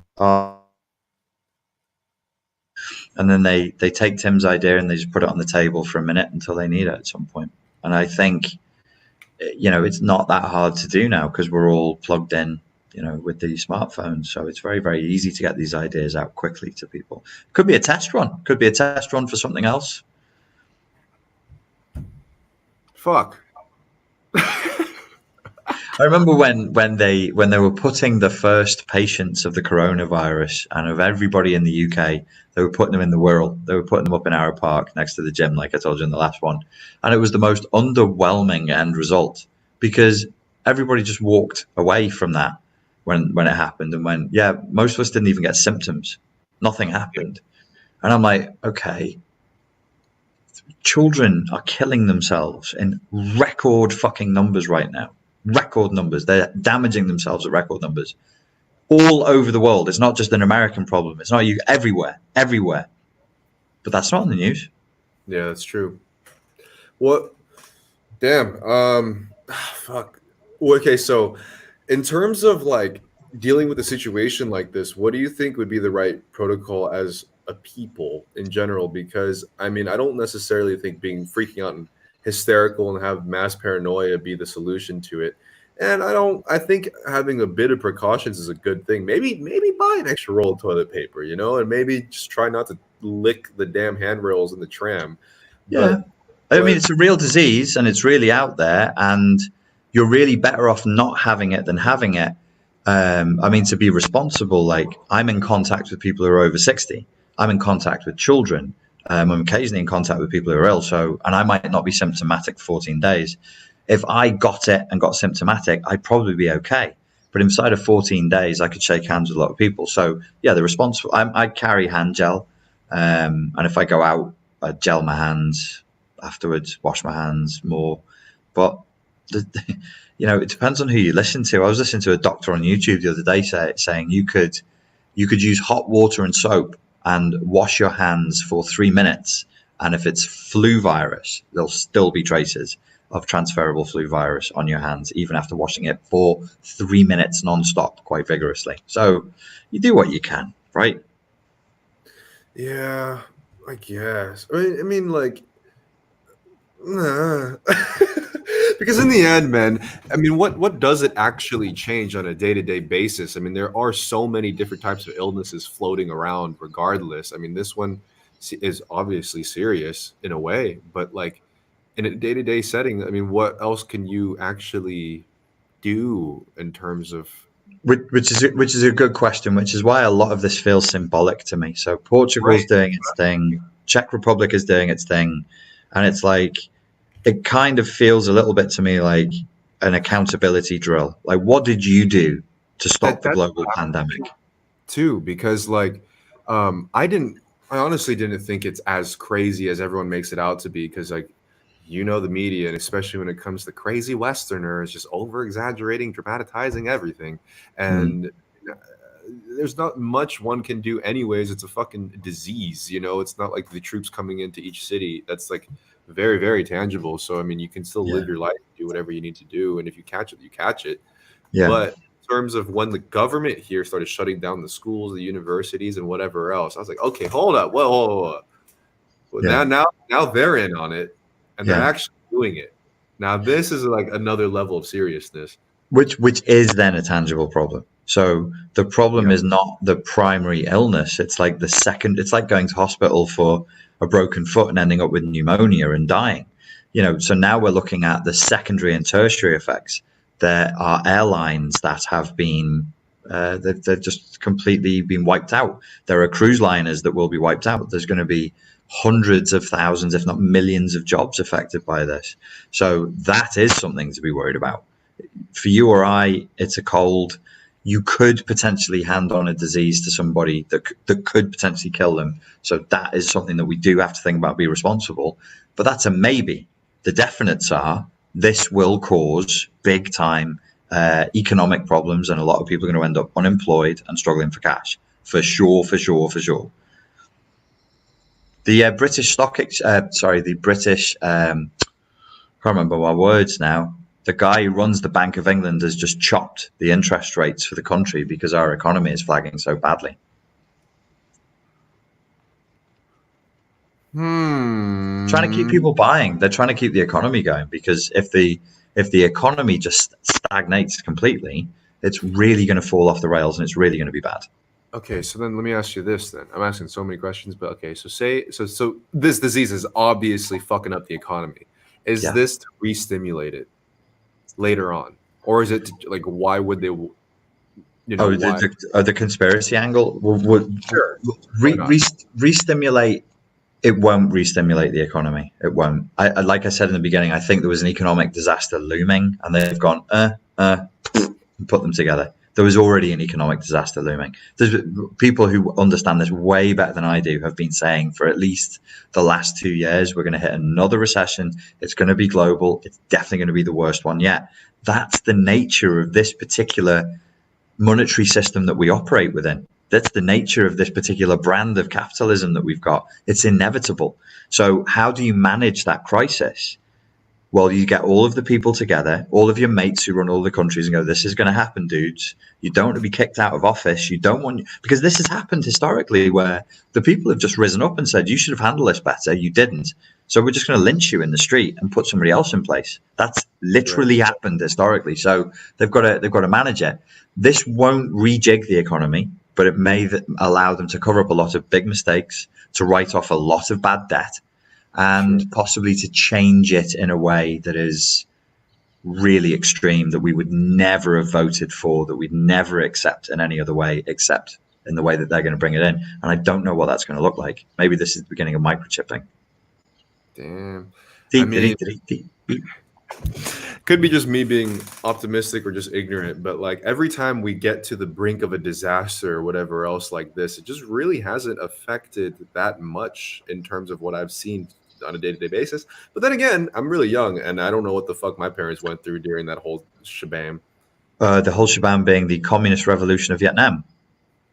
And then they take Tim's idea and they just put it on the table for a minute until they need it at some point. And I think, it's not that hard to do now because we're all plugged in, with the smartphones. So it's very, very easy to get these ideas out quickly to people. Could be a test run. Could be a test run for something else. Fuck. I remember when they were putting the first patients of the coronavirus and of everybody in the UK, they were putting them in the Wirral. They were putting them up in Arrow Park next to the gym, like I told you in the last one. And it was the most underwhelming end result because everybody just walked away from that when it happened. And most of us didn't even get symptoms. Nothing happened. And I'm like, okay, children are killing themselves in record fucking numbers right now. Record numbers. They're damaging themselves at record numbers all over the world. It's not just an American problem. It's not you everywhere. But that's not in the news. Yeah, that's true. What? Damn. Fuck. Okay, so in terms of like dealing with a situation like this, what do you think would be the right protocol as a people in general? Because I mean, I don't necessarily think being freaking out and hysterical and have mass paranoia be the solution to it. And I think having a bit of precautions is a good thing. Maybe buy an extra roll of toilet paper, and maybe just try not to lick the damn handrails in the tram. Yeah. I mean, it's a real disease and it's really out there, and you're really better off not having it than having it. I mean, to be responsible, like I'm in contact with people who are over 60. I'm in contact with children. I'm occasionally in contact with people who are ill. And I might not be symptomatic for 14 days. If I got it and got symptomatic, I'd probably be okay. But inside of 14 days, I could shake hands with a lot of people. So yeah, the responsible. I carry hand gel. And if I go out, I gel my hands afterwards, wash my hands more. But it depends on who you listen to. I was listening to a doctor on YouTube the other day saying you could use hot water and soap and wash your hands for 3 minutes. And if it's flu virus, there'll still be traces. of transferable flu virus on your hands, even after washing it for 3 minutes non-stop quite vigorously. So you do what you can, right? Yeah, I guess. I mean, like, nah. Because in the end, man, I mean, what does it actually change on a day-to-day basis? I mean, there are so many different types of illnesses floating around regardless. I mean, this one is obviously serious in a way, but like in a day-to-day setting, I mean, what else can you actually do in terms of Which is a good question, which is why a lot of this feels symbolic to me. So Portugal's right? doing its thing, Czech Republic is doing its thing, and it's like it kind of feels a little bit to me like an accountability drill. Like, what did you do to stop the That's global pandemic? too, because like I honestly didn't think it's as crazy as everyone makes it out to be, because like the media, and especially when it comes to crazy westerners just over exaggerating, dramatizing everything, Mm, and there's not much one can do anyways. It's a fucking disease, it's not like the troops coming into each city. That's like very, very tangible. So I mean, you can still yeah, live your life, do whatever you need to do, and if you catch it, you catch it. yeah, But in terms of when the government here started shutting down the schools, the universities, and whatever else, I was like, okay, hold up, whoa. Well, yeah, now they're in on it, and they're yeah. actually doing it. Now this is like another level of seriousness. Which is then a tangible problem. So the problem Yep. is not the primary illness. It's like the second. It's like going to hospital for a broken foot and ending up with pneumonia and dying. So now we're looking at the secondary and tertiary effects. There are airlines that have been they've just completely been wiped out. There are cruise liners that will be wiped out. There's going to be hundreds of thousands, if not millions, of jobs affected by this. So that is something to be worried about. For you or I, it's a cold. You could potentially hand on a disease to somebody that could potentially kill them. So that is something that we do have to think about, be responsible. But that's a maybe. The definites are this will cause big time economic problems, and a lot of people are going to end up unemployed and struggling for cash. For sure, for sure, for sure. The British stock, the British, can't remember my words now. The guy who runs the Bank of England has just chopped the interest rates for the country because our economy is flagging so badly. Trying to keep people buying. They're trying to keep the economy going, because if the economy just stagnates completely, it's really going to fall off the rails and it's really going to be bad. Okay, so then let me ask you this then. I'm asking so many questions, but okay, so this disease is obviously fucking up the economy. Is Yeah. this to re-stimulate it later on? Or is it like, why would they, why? The conspiracy angle would Sure. Why not? re-stimulate. It won't re-stimulate the economy. It won't. Like I said in the beginning, I think there was an economic disaster looming, and they've gone and put them together. There was already an economic disaster looming. There's people who understand this way better than I do have been saying for at least the last 2 years, we're going to hit another recession. It's going to be global. It's definitely going to be the worst one yet. That's the nature of this particular monetary system that we operate within. That's the nature of this particular brand of capitalism that we've got. It's inevitable. So how do you manage that crisis? Well, you get all of the people together, all of your mates who run all the countries, and go, this is going to happen, dudes. You don't want to be kicked out of office. You don't want, because this has happened historically where the people have just risen up and said, you should have handled this better. You didn't. So we're just going to lynch you in the street and put somebody else in place. That's literally happened historically. So they've got to manage it. This won't rejig the economy, but it may allow them to cover up a lot of big mistakes, to write off a lot of bad debt, and possibly to change it in a way that is really extreme, that we would never have voted for, that we'd never accept in any other way except in the way that they're going to bring it in. And I don't know what that's going to look like. Maybe this is the beginning of microchipping. Damn. Deep. Could be just me being optimistic or just ignorant, but like every time we get to the brink of a disaster or whatever else like this, it just really hasn't affected that much in terms of what I've seen on a day-to-day basis. But then again, I'm really young and I don't know what the fuck my parents went through during that whole shebang. The whole shebang being the communist revolution of Vietnam.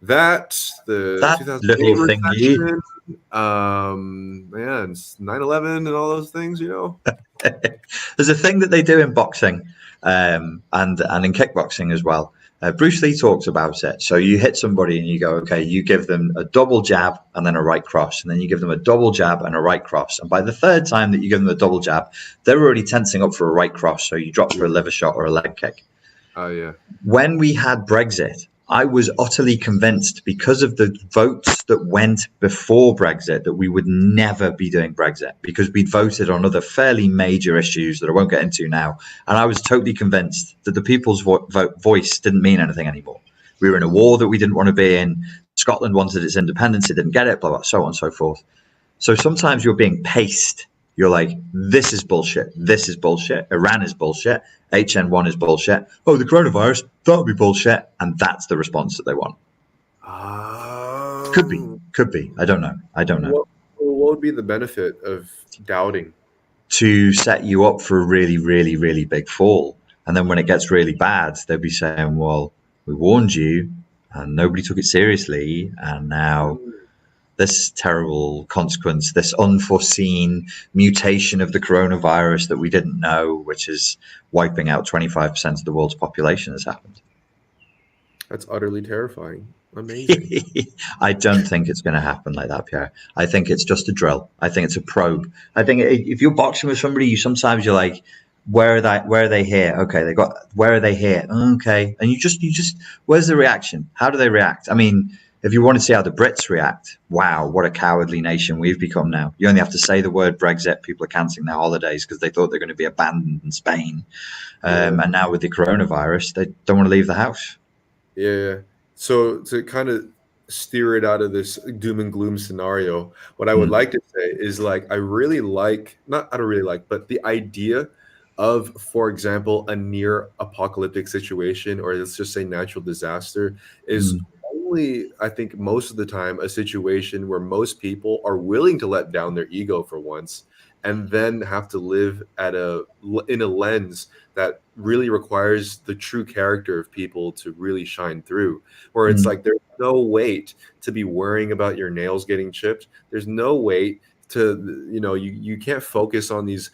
That 2008 little thingy. recession, 9/11 and all those things, There's a thing that they do in boxing and in kickboxing as well. Bruce Lee talks about it. So you hit somebody and you go, okay, you give them a double jab and then a right cross, and then you give them a double jab and a right cross. And by the third time that you give them a double jab, they're already tensing up for a right cross. So you drop for a liver shot or a leg kick. Oh, yeah. When we had Brexit, I was utterly convinced, because of the votes that went before Brexit, that we would never be doing Brexit, because we'd voted on other fairly major issues that I won't get into now. And I was totally convinced that the people's voice didn't mean anything anymore. We were in a war that we didn't want to be in. Scotland wanted its independence. It didn't get it, blah, blah, so on and so forth. So sometimes you're being paced. You're like, this is bullshit. This is bullshit. Iran is bullshit. HN1 is bullshit. Oh, the coronavirus, that'll be bullshit. And that's the response that they want. Could be. I don't know. What would be the benefit of doubting? To set you up for a really, really, really big fall. And then when it gets really bad, they'll be saying, well, we warned you and nobody took it seriously. And now this terrible consequence, this unforeseen mutation of the coronavirus that we didn't know, which is wiping out 25% of the world's population, has happened. That's utterly terrifying. Amazing. I don't think it's going to happen like that, Pierre. I think it's just a drill. I think it's a probe. I think if you're boxing with somebody, you're like, where are they here? Okay, where are they here? Okay. And you just, where's the reaction? How do they react? I mean, if you want to see how the Brits react, wow, what a cowardly nation we've become now. You only have to say the word Brexit, people are cancelling their holidays because they thought they're going to be abandoned in Spain. And now with the coronavirus, they don't want to leave the house. Yeah. So to kind of steer it out of this doom and gloom scenario, what I would like to say is, like, I don't really like, but the idea of, for example, a near apocalyptic situation, or let's just say natural disaster, is only, I think, most of the time a situation where most people are willing to let down their ego for once, and then have to live in a lens that really requires the true character of people to really shine through, where it's like, there's no weight to be worrying about your nails getting chipped. There's no weight to, you can't focus on these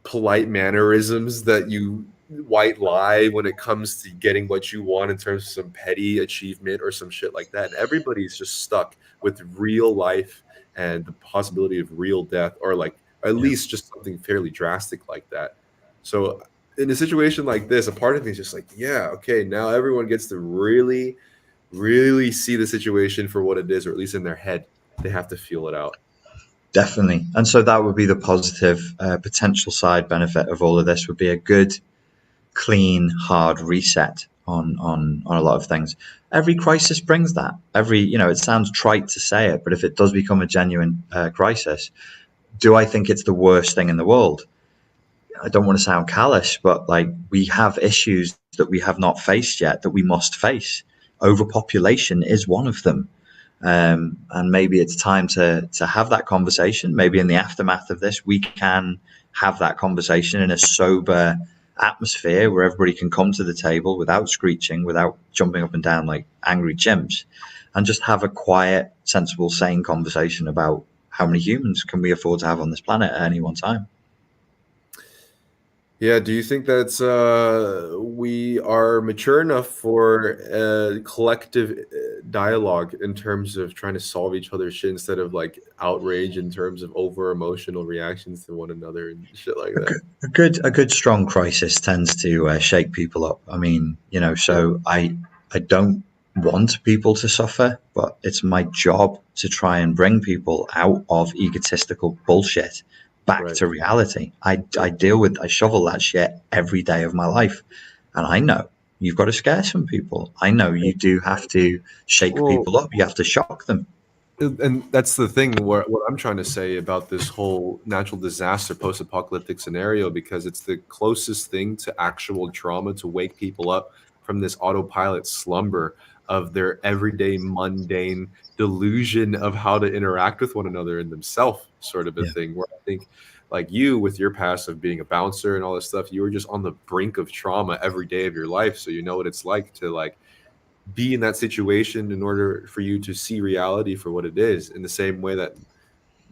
polite mannerisms that you white lie when it comes to getting what you want in terms of some petty achievement or some shit like that. And everybody's just stuck with real life and the possibility of real death, or like at least just something fairly drastic like that. So in a situation like this, a part of me is just like, yeah, okay, now everyone gets to really, really see the situation for what it is, or at least in their head, they have to feel it out. Definitely. And so that would be the positive potential side benefit of all of this, would be a good, clean, hard reset on a lot of things. Every crisis brings that. It sounds trite to say it, but if it does become a genuine crisis, do I think it's the worst thing in the world? I don't want to sound callous, but like, we have issues that we have not faced yet that we must face. Overpopulation is one of them. And maybe it's time to have that conversation. Maybe in the aftermath of this, we can have that conversation in a sober atmosphere where everybody can come to the table without screeching, without jumping up and down like angry chimps, and just have a quiet, sensible, sane conversation about how many humans can we afford to have on this planet at any one time. Yeah, do you think that's we are mature enough for collective dialogue in terms of trying to solve each other's shit, instead of like outrage in terms of over emotional reactions to one another and shit like that? A good strong crisis tends to shake people up. I mean, so I don't want people to suffer, but it's my job to try and bring people out of egotistical bullshit back to reality. I shovel that shit every day of my life. And I know you've got to scare some people. I know you do have to shake people up. You have to shock them. And that's the thing, what I'm trying to say about this whole natural disaster post-apocalyptic scenario, because it's the closest thing to actual trauma to wake people up from this autopilot slumber of their everyday mundane delusion of how to interact with one another and themselves, sort of a thing, where I think, like, you with your past of being a bouncer and all this stuff, you were just on the brink of trauma every day of your life. So you know what it's like to like be in that situation in order for you to see reality for what it is, in the same way that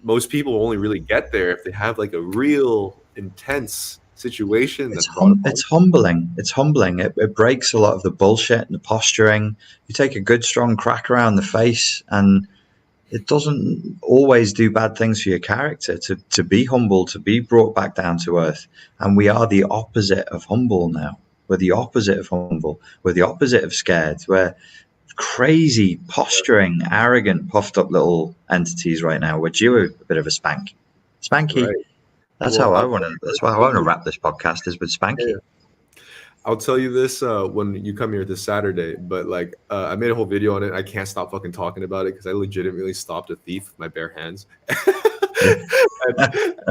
most people only really get there if they have like a real intense situation that's brought upon. It's humbling. It's humbling. It breaks a lot of the bullshit and the posturing. You take a good strong crack around the face, and it doesn't always do bad things for your character. To be humble, to be brought back down to earth, and we are the opposite of humble now. We're the opposite of humble. We're the opposite of scared. We're crazy, posturing, arrogant, puffed up little entities right now. We're due a bit of a spanky. Spanky. Right. That's Well, how I want to. That's why I want to wrap this podcast is with spanky. I'll tell you this when you come here this Saturday, but like I made a whole video on it. I can't stop fucking talking about it because I legitimately stopped a thief with my bare hands.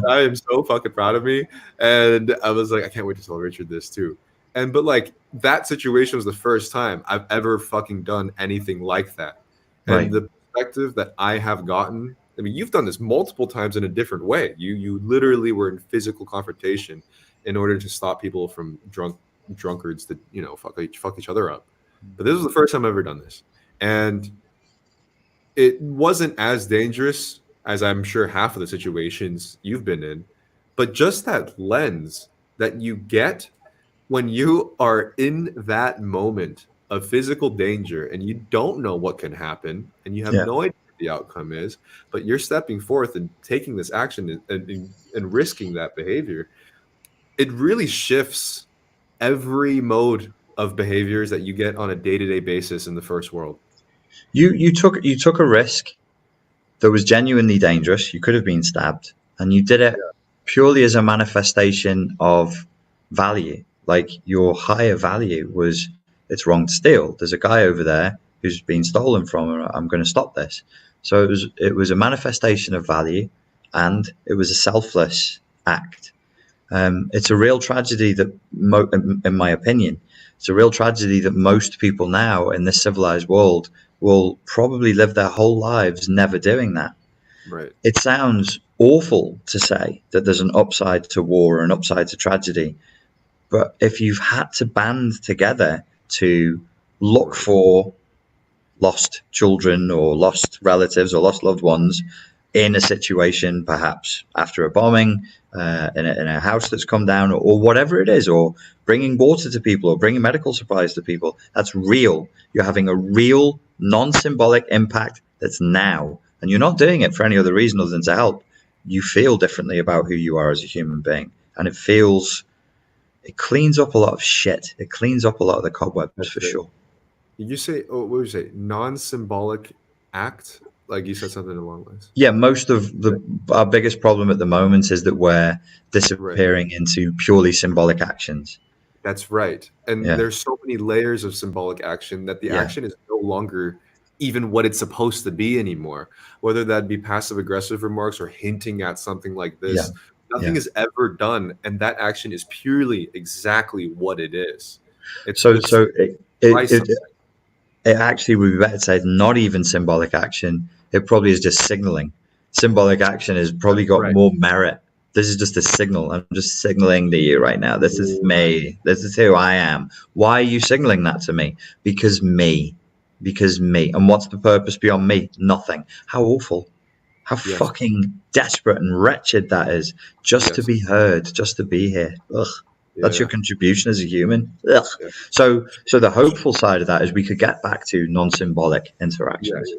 I am so fucking proud of me, and I was like, I can't wait to tell Richard this too. But like that situation was the first time I've ever fucking done anything like that. And Right. the perspective that I have gotten, I mean, you've done this multiple times in a different way. You literally were in physical confrontation in order to stop people from drunkards that, you know, fuck each other up. But this was the first time I've ever done this. And it wasn't as dangerous as I'm sure half of the situations you've been in, but just that lens that you get when you are in that moment of physical danger and you don't know what can happen and you have no idea what the outcome is, but you're stepping forth and taking this action and risking that behavior, it really shifts every mode of behaviors that you get on a day-to-day basis in the first world. You took a risk that was genuinely dangerous. You could have been stabbed, and you did it purely as a manifestation of value. Like your higher value was, it's wrong to steal. There's a guy over there who's been stolen from, and I'm going to stop this. So it was a manifestation of value, and it was a selfless act. It's a real tragedy that, in my opinion, it's a real tragedy that most people now in this civilized world will probably live their whole lives never doing that. Right. It sounds awful to say that there's an upside to war or an upside to tragedy. But if you've had to band together to look for lost children or lost relatives or lost loved ones in a situation, perhaps after a bombing, in a house that's come down, or whatever it is, or bringing water to people or bringing medical supplies to people, that's real. You're having a real non-symbolic impact that's now. And you're not doing it for any other reason other than to help. You feel differently about who you are as a human being. And it cleans up a lot of shit. It cleans up a lot of the cobwebs for sure. Did you say, what would you say, non-symbolic act? Like you said something along those lines. Yeah, most of our biggest problem at the moment is that we're disappearing into purely symbolic actions. That's right. And there's so many layers of symbolic action that the action is no longer even what it's supposed to be anymore. Whether that be passive-aggressive remarks or hinting at something like this. Nothing is ever done, and that action is purely exactly what it is. It's it actually would be better to say it's not even symbolic action. It probably is just signaling. Symbolic action has probably got more merit. This is just a signal. I'm just signaling to you right now. This is me. This is who I am. Why are you signaling that to me? Because me. And what's the purpose beyond me? Nothing. How awful. How fucking desperate and wretched that is. Just to be heard. Just to be here. Ugh. That's your contribution as a human. Ugh. So the hopeful side of that is we could get back to non-symbolic interactions.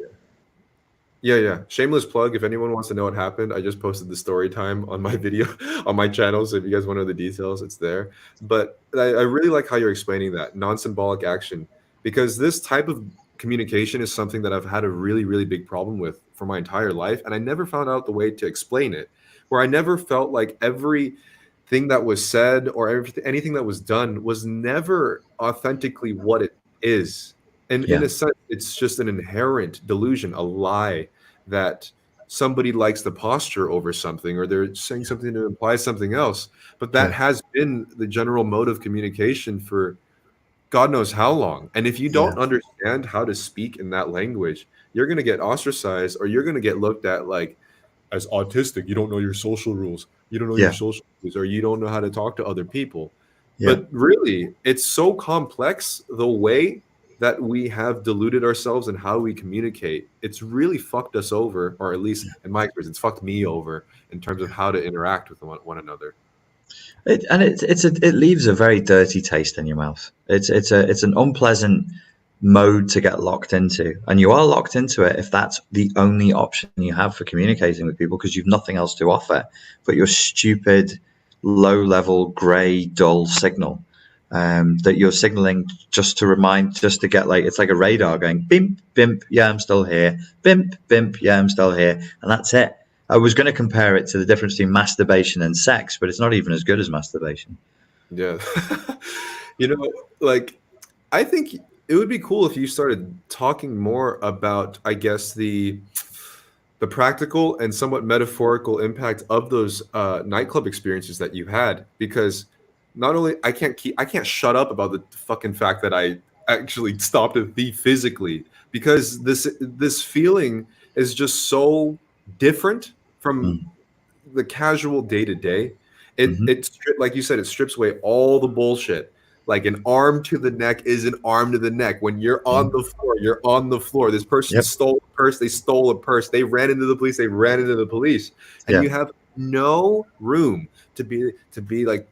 Yeah. Shameless plug. If anyone wants to know what happened, I just posted the story time on my video on my channel. So if you guys want to know the details, it's there. But I really like how you're explaining that non-symbolic action, because this type of communication is something that I've had a really, really big problem with for my entire life. And I never found out the way to explain it, where I never felt like everything that was said or anything that was done was never authentically what it is. And in a sense, it's just an inherent delusion, a lie that somebody likes the posture over something, or they're saying something to imply something else. But that has been the general mode of communication for God knows how long. And if you don't understand how to speak in that language, you're going to get ostracized, or you're going to get looked at like as autistic. You don't know your social rules. You don't know your social rules, or you don't know how to talk to other people. But really, it's so complex the way that we have deluded ourselves in how we communicate. It's really fucked us over, or at least in my experience, it's fucked me over in terms of how to interact with one another. It leaves a very dirty taste in your mouth. It's an unpleasant mode to get locked into, and you are locked into it if that's the only option you have for communicating with people, because you've nothing else to offer but your stupid, low-level, grey, dull signal that you're signaling just to remind, just to get, like, it's like a radar going bimp, bimp, yeah, I'm still here, bimp, bimp, yeah, I'm still here, and that's it. I was going to compare it to the difference between masturbation and sex, but it's not even as good as masturbation. Yeah. Like, I think it would be cool if you started talking more about, I guess, the practical and somewhat metaphorical impact of those nightclub experiences that you had, because not only I can't shut up about the fucking fact that I actually stopped a thief physically, because this feeling is just so different from the casual day to day. Like you said, it strips away all the bullshit. Like, an arm to the neck is an arm to the neck. When you're on the floor, you're on the floor. This person stole a purse. They stole a purse. They ran into the police. They ran into the police. And you have no room to be like,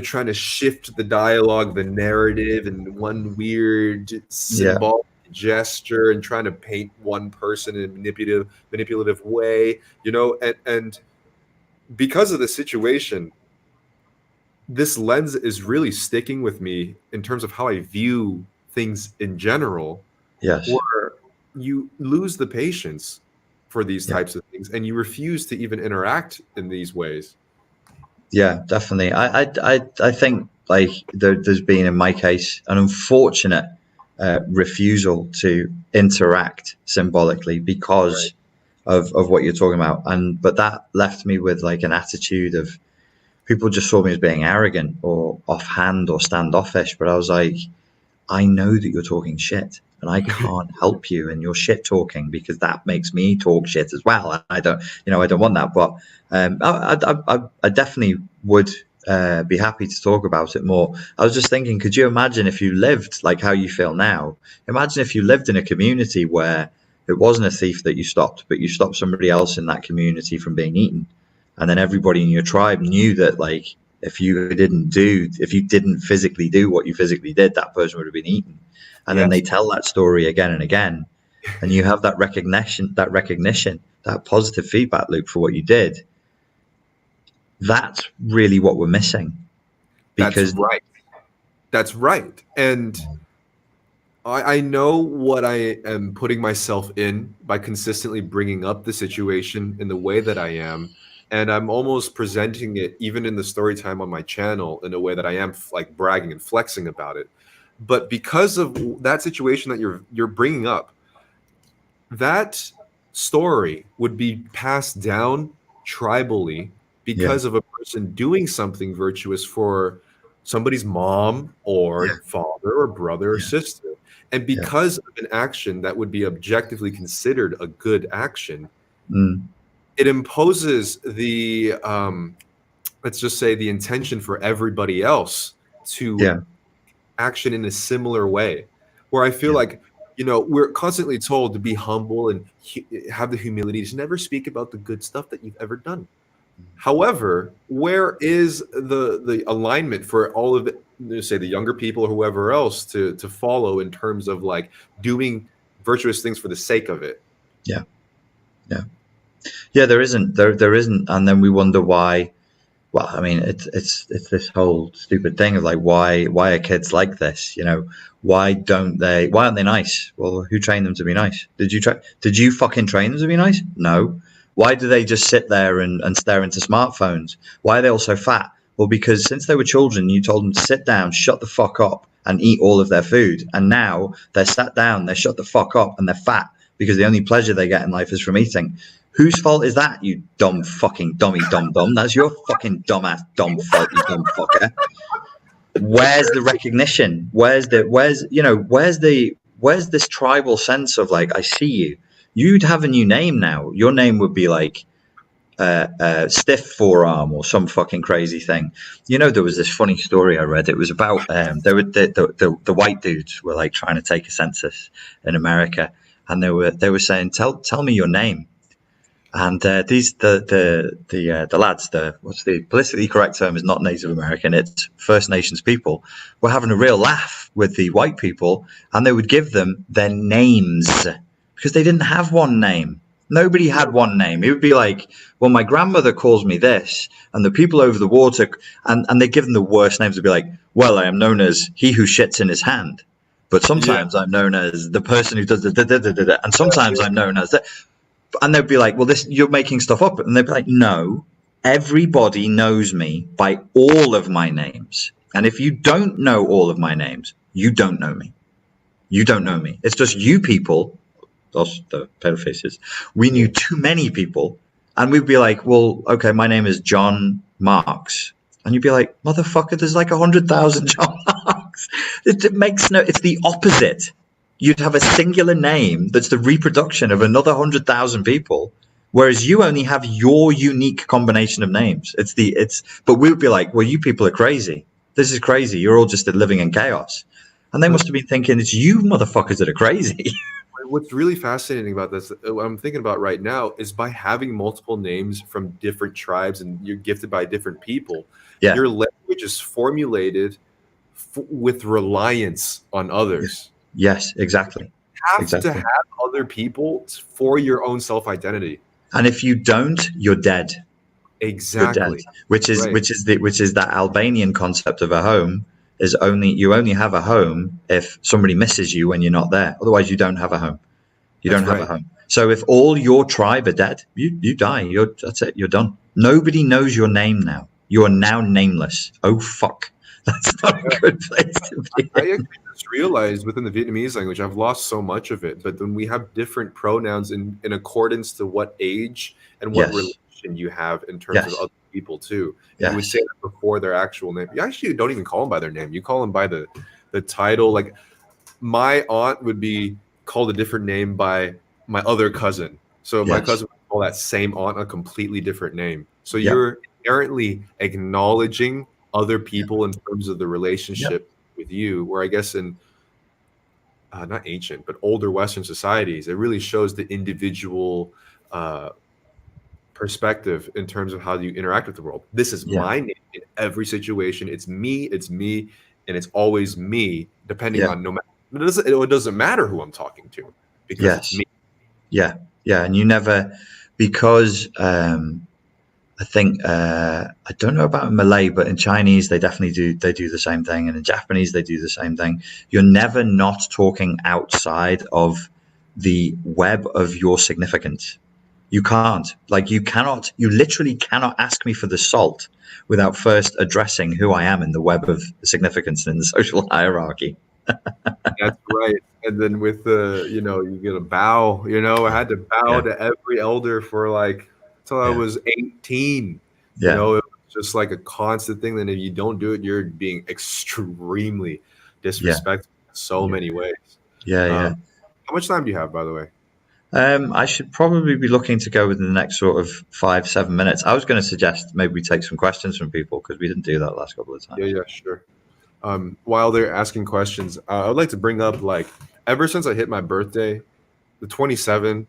trying to shift the dialogue, the narrative, in one weird symbolic gesture, and trying to paint one person in a manipulative way, and because of the situation, this lens is really sticking with me in terms of how I view things in general. Yes. Where you lose the patience for these types of things, and you refuse to even interact in these ways. Yeah, definitely. I think, like, there's been, in my case, an unfortunate refusal to interact symbolically because of what you're talking about, but that left me with, like, an attitude of, people just saw me as being arrogant or offhand or standoffish, but I was like, I know that you're talking shit, and I can't help you in your shit talking, because that makes me talk shit as well. And I don't want that. But I definitely would be happy to talk about it more. I was just thinking, could you imagine if you lived like how you feel now? Imagine if you lived in a community where it wasn't a thief that you stopped, but you stopped somebody else in that community from being eaten. And then everybody in your tribe knew that, like, if you didn't physically do what you physically did, that person would have been eaten. And then they tell that story again and again, and you have that recognition, that positive feedback loop for what you did. That's really what we're missing. Because That's right. And I know what I am putting myself in by consistently bringing up the situation in the way that I am. And I'm almost presenting it, even in the story time on my channel, in a way that I am like bragging and flexing about it. But because of that situation that you're bringing up, that story would be passed down tribally because of a person doing something virtuous for somebody's mom or father or brother or sister. And because of an action that would be objectively considered a good action, it imposes the, let's just say, the intention for everybody else to action in a similar way, where I feel like, we're constantly told to be humble and have the humility to never speak about the good stuff that you've ever done. However, where is the alignment for all of it, say the younger people or whoever else to follow in terms of like doing virtuous things for the sake of it? There isn't, and then we wonder why. Well, I mean, it's this whole stupid thing of like, why are kids like this? Why aren't they nice? Well, who trained them to be nice? Did you fucking train them to be nice? No. Why do they just sit there and stare into smartphones? Why are they all so fat? Well, because since they were children, you told them to sit down, shut the fuck up, and eat all of their food. And now they're sat down, they're shut the fuck up, and they're fat because the only pleasure they get in life is from eating. Whose fault is that, you dumb fucking dummy dumb? That's your fucking dumbass dumb fault, you dumb fucker. Where's the recognition? Where's this tribal sense of like, I see you? You'd have a new name now. Your name would be like stiff forearm or some fucking crazy thing. You know, there was this funny story I read. It was about the white dudes were like trying to take a census in America, and they were saying, tell me your name. And the lads, what's the politically correct term is not Native American, it's First Nations people, were having a real laugh with the white people, and they would give them their names because they didn't have one name. Nobody had one name. It would be like, well, my grandmother calls me this, and the people over the water, and they give them the worst names. They'd be like, well, I am known as he who shits in his hand, but sometimes I'm known as the person who does the and sometimes I'm known as that. And they'd be like, well, this, you're making stuff up. And they'd be like, no, everybody knows me by all of my names. And if you don't know all of my names, you don't know me. You don't know me. It's just you people, us, the pale faces, we knew too many people. And we'd be like, well, okay, my name is John Marks. And you'd be like, motherfucker, there's like 100,000 John Marks. It makes no, it's the opposite. You'd have a singular name that's the reproduction of another 100,000 people, whereas you only have your unique combination of names. But we would be like, well, you people are crazy. This is crazy. You're all just living in chaos. And they must have been thinking, it's you motherfuckers that are crazy. What's really fascinating about this, what I'm thinking about right now, is by having multiple names from different tribes and you're gifted by different people, your language is formulated with reliance on others. Yes, exactly. You have to have other people for your own self-identity. And if you don't, you're dead. Exactly. You're dead. Which is that Albanian concept of a home. You only have a home if somebody misses you when you're not there. Otherwise, you don't have a home. You don't have a home. So if all your tribe are dead, you die. That's it. You're done. Nobody knows your name now. You are now nameless. Oh fuck. That's not a good place to be. I actually just realized within the Vietnamese language, I've lost so much of it. But then we have different pronouns in accordance to what age and what relation you have in terms of other people too. You would say that before their actual name. You actually don't even call them by their name. You call them by the title. Like my aunt would be called a different name by my other cousin. So my cousin would call that same aunt a completely different name. So you're inherently acknowledging other people in terms of the relationship with you, where I guess in not ancient, but older Western societies, it really shows the individual perspective in terms of how you interact with the world. This is my name in every situation. It's me, and it's always me, depending on no matter. It doesn't matter who I'm talking to because it's me. Yeah. And you never, because I think I don't know about Malay, but in Chinese they definitely do. They do the same thing, and in Japanese they do the same thing. You're never not talking outside of the web of your significance. You can't. Like you literally cannot ask me for the salt without first addressing who I am in the web of significance in the social hierarchy. That's right. And then with you get a bow. I had to bow to every elder for till I was 18. It was just like a constant thing. Then if you don't do it, you're being extremely disrespectful in so many ways. How much time do you have, by the way? I should probably be looking to go within the next sort of 5-7 minutes. I was going to suggest maybe we take some questions from people because we didn't do that last couple of times. Yeah, sure. While they're asking questions, I would like to bring up ever since I hit my birthday, the 27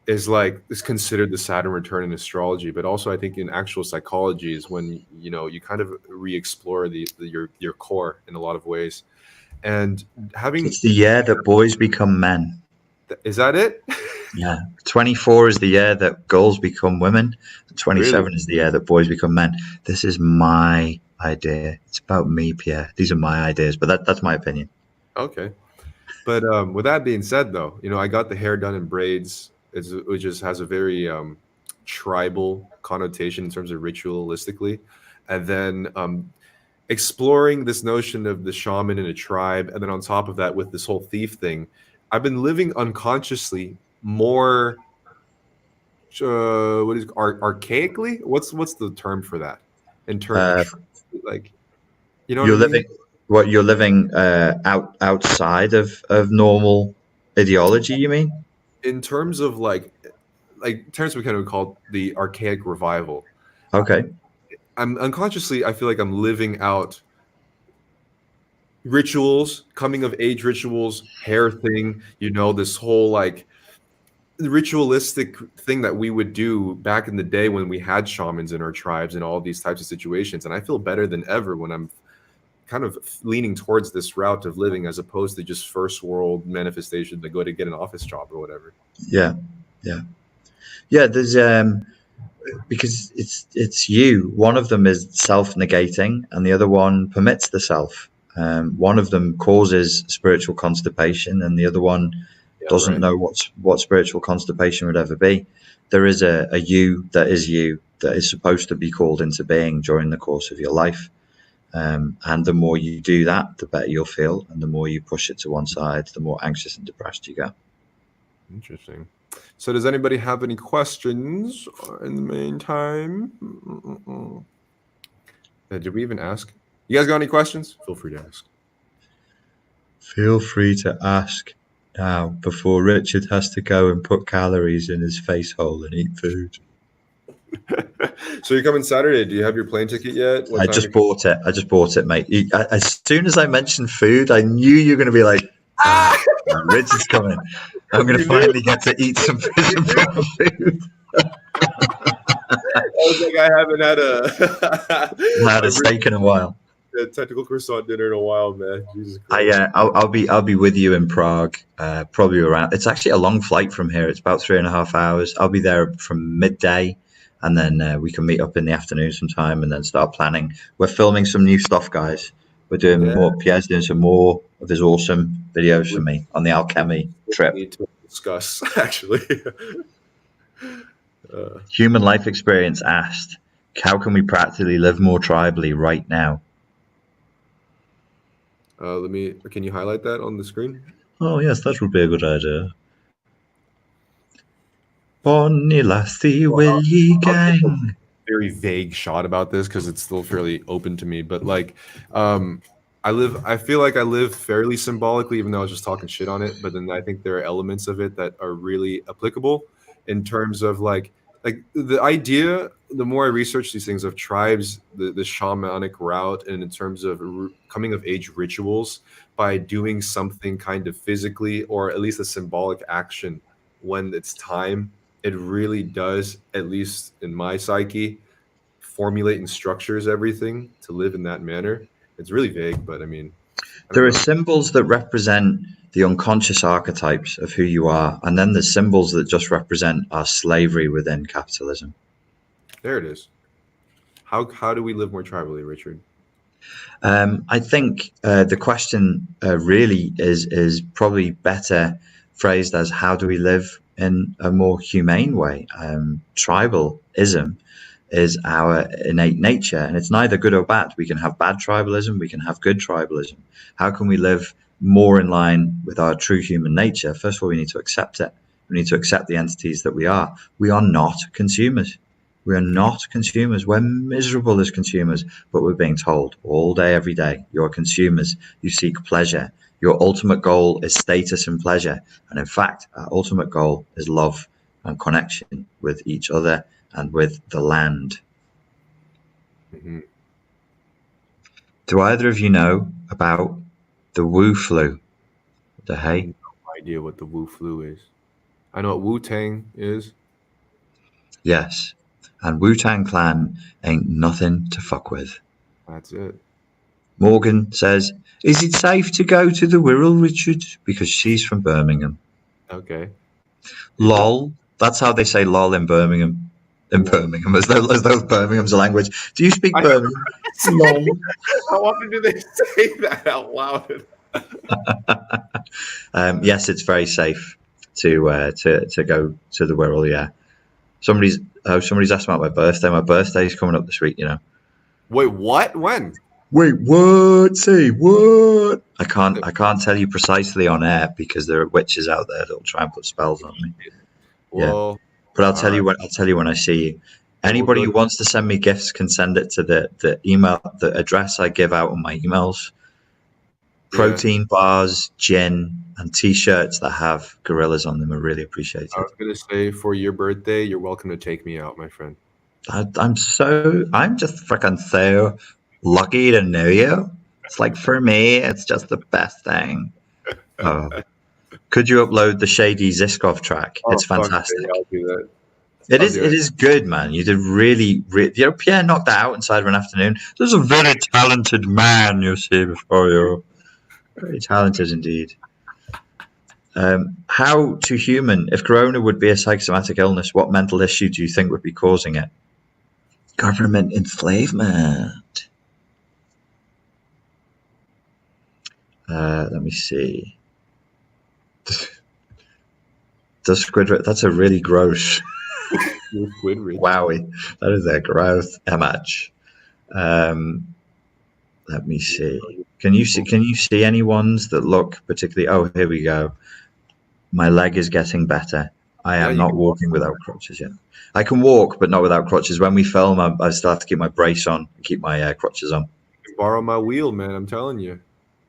is considered the Saturn return in astrology, but also I think in actual psychology is when you kind of re-explore your core in a lot of ways. And it's the year that boys become men. Is that it? Yeah. 24 is the year that girls become women. 27 is the year that boys become men. This is my idea. It's about me, Pierre. These are my ideas, but that's my opinion. Okay. But with that being said, though, I got the hair done in braids, which has a very tribal connotation in terms of ritualistically. And then exploring this notion of the shaman in a tribe. And then on top of that, with this whole thief thing, I've been living unconsciously more archaically. What's the term for that? In terms of you're living outside of normal ideology, you mean? In terms of like Terrence McKenna would call the archaic revival. Okay. I'm unconsciously, I feel like I'm living out rituals, coming of age rituals, hair thing, this whole like ritualistic thing that we would do back in the day when we had shamans in our tribes and all these types of situations. And I feel better than ever when I'm kind of leaning towards this route of living as opposed to just first world manifestation to go to get an office job or whatever. Yeah. There's because it's you. One of them is self-negating, and the other one permits the self. One of them causes spiritual constipation, and the other one doesn't know what spiritual constipation would ever be. There is a you that is supposed to be called into being during the course of your life. And the more you do that, the better you'll feel, and the more you push it to one side, the more anxious and depressed you get. Interesting. So does anybody have any questions in the meantime? Did we even ask? You guys got any questions? Feel free to ask. Feel free to ask now before Richard has to go and put calories in his face hole and eat food. So you're coming Saturday. Do you have your plane ticket yet? I just bought it, mate. As soon as I mentioned food, I knew you were going to be like, Richard's coming. I'm going to finally get to eat some prison food. I was like, I haven't had a steak in a while. A technical croissant dinner in a while, man. Jesus Christ. I'll be with you in Prague, probably around. It's actually a long flight from here. It's about 3.5 hours. I'll be there from midday, and then we can meet up in the afternoon sometime, and then start planning. We're filming some new stuff, guys. We're doing more. Pierre's doing some more of his awesome videos for me on the alchemy trip. We need to discuss actually. Human Life Experience asked, how can we practically live more tribally right now? Can you highlight that on the screen? Oh yes, that would be a good idea. Bonnie lassie, will ye gang? Very vague shot about this because it's still fairly open to me, but like I feel like I live fairly symbolically, even though I was just talking shit on it. But then I think there are elements of it that are really applicable in terms of like the idea. The more I research these things of tribes, the shamanic route, and in terms of coming of age rituals by doing something kind of physically or at least a symbolic action when it's time, it really does, at least in my psyche, formulate and structures everything to live in that manner. It's really vague, but I mean, there are symbols that represent the unconscious archetypes of who you are, and then there's symbols that just represent our slavery within capitalism. There it is. How do we live more tribally, Richard? I think the question really is probably better phrased as how do we live in a more humane way. Tribalism is our innate nature, and it's neither good or bad. We can have bad tribalism, we can have good tribalism. How can we live more in line with our true human nature? First of all, we need to accept it. We need to accept the entities that we are. We are not consumers. We are not consumers. We're miserable as consumers, but we're being told all day, every day, you're consumers. You seek pleasure. Your ultimate goal is status and pleasure. And in fact, our ultimate goal is love and connection with each other and with the land. Mm-hmm. Do either of you know about the Wu flu? The hay? I have no idea what the Wu flu is. I know what Wu-Tang is. Yes. And Wu-Tang Clan ain't nothing to fuck with. That's it. Morgan says, is it safe to go to the Wirral, Richard? Because she's from Birmingham. Okay. Lol. That's how they say lol in Birmingham. In Birmingham, as though Birmingham's a language. Do you speak Birmingham? Lol. How often do they say that out loud? Yes, it's very safe to go to the Wirral. Yeah. Somebody's asked about my birthday. My birthday's coming up this week. You know. Wait, what? When? Wait, what? Say what? I can't tell you precisely on air because there are witches out there that'll try and put spells on me. Well, yeah. But I'll tell you when I see you. Anybody who wants to send me gifts can send it to the email, the address I give out on my emails. Protein bars, gin, and T-shirts that have gorillas on them are really appreciated. I was gonna say, for your birthday, you're welcome to take me out, my friend. I'm just freaking so lucky to know you. It's like, for me, it's just the best thing. Oh. Could you upload the Shady Ziskov track? Oh, it's fantastic. I'll do that. It is good, man. You did really, Pierre knocked that out inside of an afternoon. There's a very talented man you see before you. Very talented indeed. How to human? If Corona would be a psychosomatic illness, what mental issue do you think would be causing it? Government enslavement. Let me see. Does Squidward? That's a really gross. Wowie, that is a gross image. Let me see. Can you see any ones that look particularly? Oh, here we go. My leg is getting better. I am not walking without crutches yet. I can walk, but not without crutches. When we film, I still have to keep my brace on, keep my crutches on. Borrow my wheel, man. I'm telling you.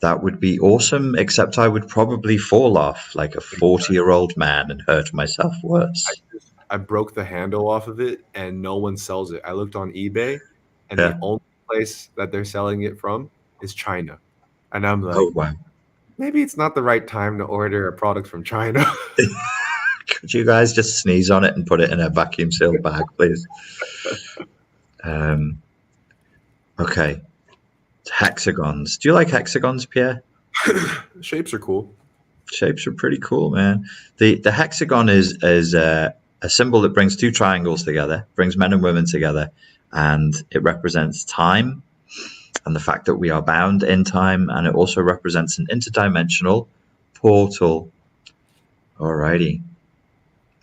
That would be awesome, except I would probably fall off like a 40-year-old man and hurt myself worse. I broke the handle off of it, and no one sells it. I looked on eBay, and the only place that they're selling it from is China. And I'm like, oh, wow. Maybe it's not the right time to order a product from China. Could you guys just sneeze on it and put it in a vacuum sealed bag, please? Okay. Hexagons. Do you like hexagons, Pierre? Shapes are cool. Shapes are pretty cool, man. The hexagon is a symbol that brings two triangles together, brings men and women together, and it represents time and the fact that we are bound in time, and it also represents an interdimensional portal. Alrighty.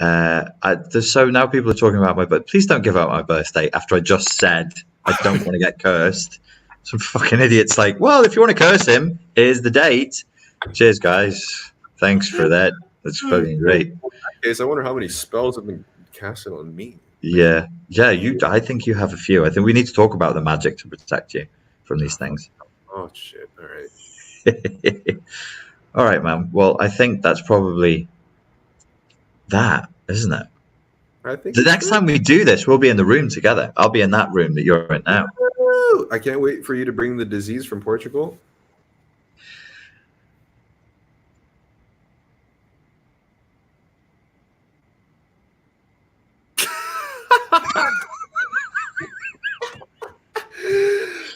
So now people are talking about my birthday. Please don't give out my birthday after I just said I don't want to get cursed. Some fucking idiot's like, well, if you want to curse him, here's the date. Cheers, guys. Thanks for that. That's fucking great. Okay, so I wonder how many spells have been casted on me. Yeah. I think you have a few. I think we need to talk about the magic to protect you from these things. Oh shit! All right. All right, man. Well, I think that's probably that, isn't it? I think the next time we do this, we'll be in the room together. I'll be in that room that you're in now. I can't wait for you to bring the disease from Portugal.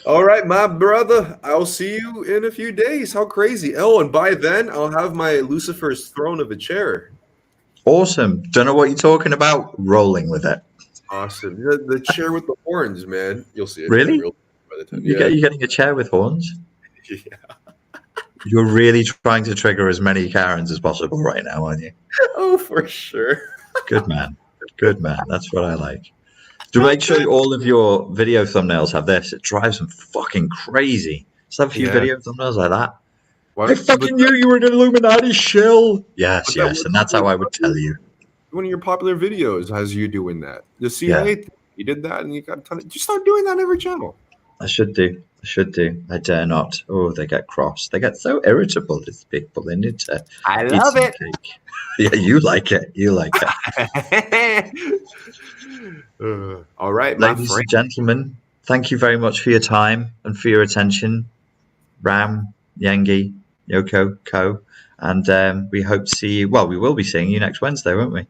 All right, my brother. I'll see you in a few days. How crazy. Oh, and by then, I'll have my Lucifer's throne of a chair. Awesome. Don't know what you're talking about. Rolling with it. Awesome. The chair with the horns, man. You'll see it. Really? By the time. You're getting a chair with horns? Yeah. You're really trying to trigger as many Karens as possible right now, aren't you? Oh, for sure. Good man. Good man. That's what I like. To make sure all of your video thumbnails have this, it drives them fucking crazy. Just have a few video thumbnails like that. I fucking knew you were an Illuminati shill. Yes, and that's how I would tell you. One of your popular videos has you doing that. The CIA, you did that, and you got a ton of. Just start doing that on every channel. I should do. I dare not. Oh, they get cross. They get so irritable, these people. They need to. I love it. Cake. Yeah, you like it. You like it. All right, ladies and gentlemen, thank you very much for your time and for your attention. Ram, Yengi, Yoko, Ko, and we hope to see you. Well, we will be seeing you next Wednesday, won't we?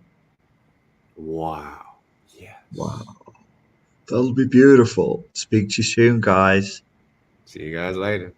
Wow. Yeah. Wow. That'll be beautiful. Speak to you soon, guys. See you guys later.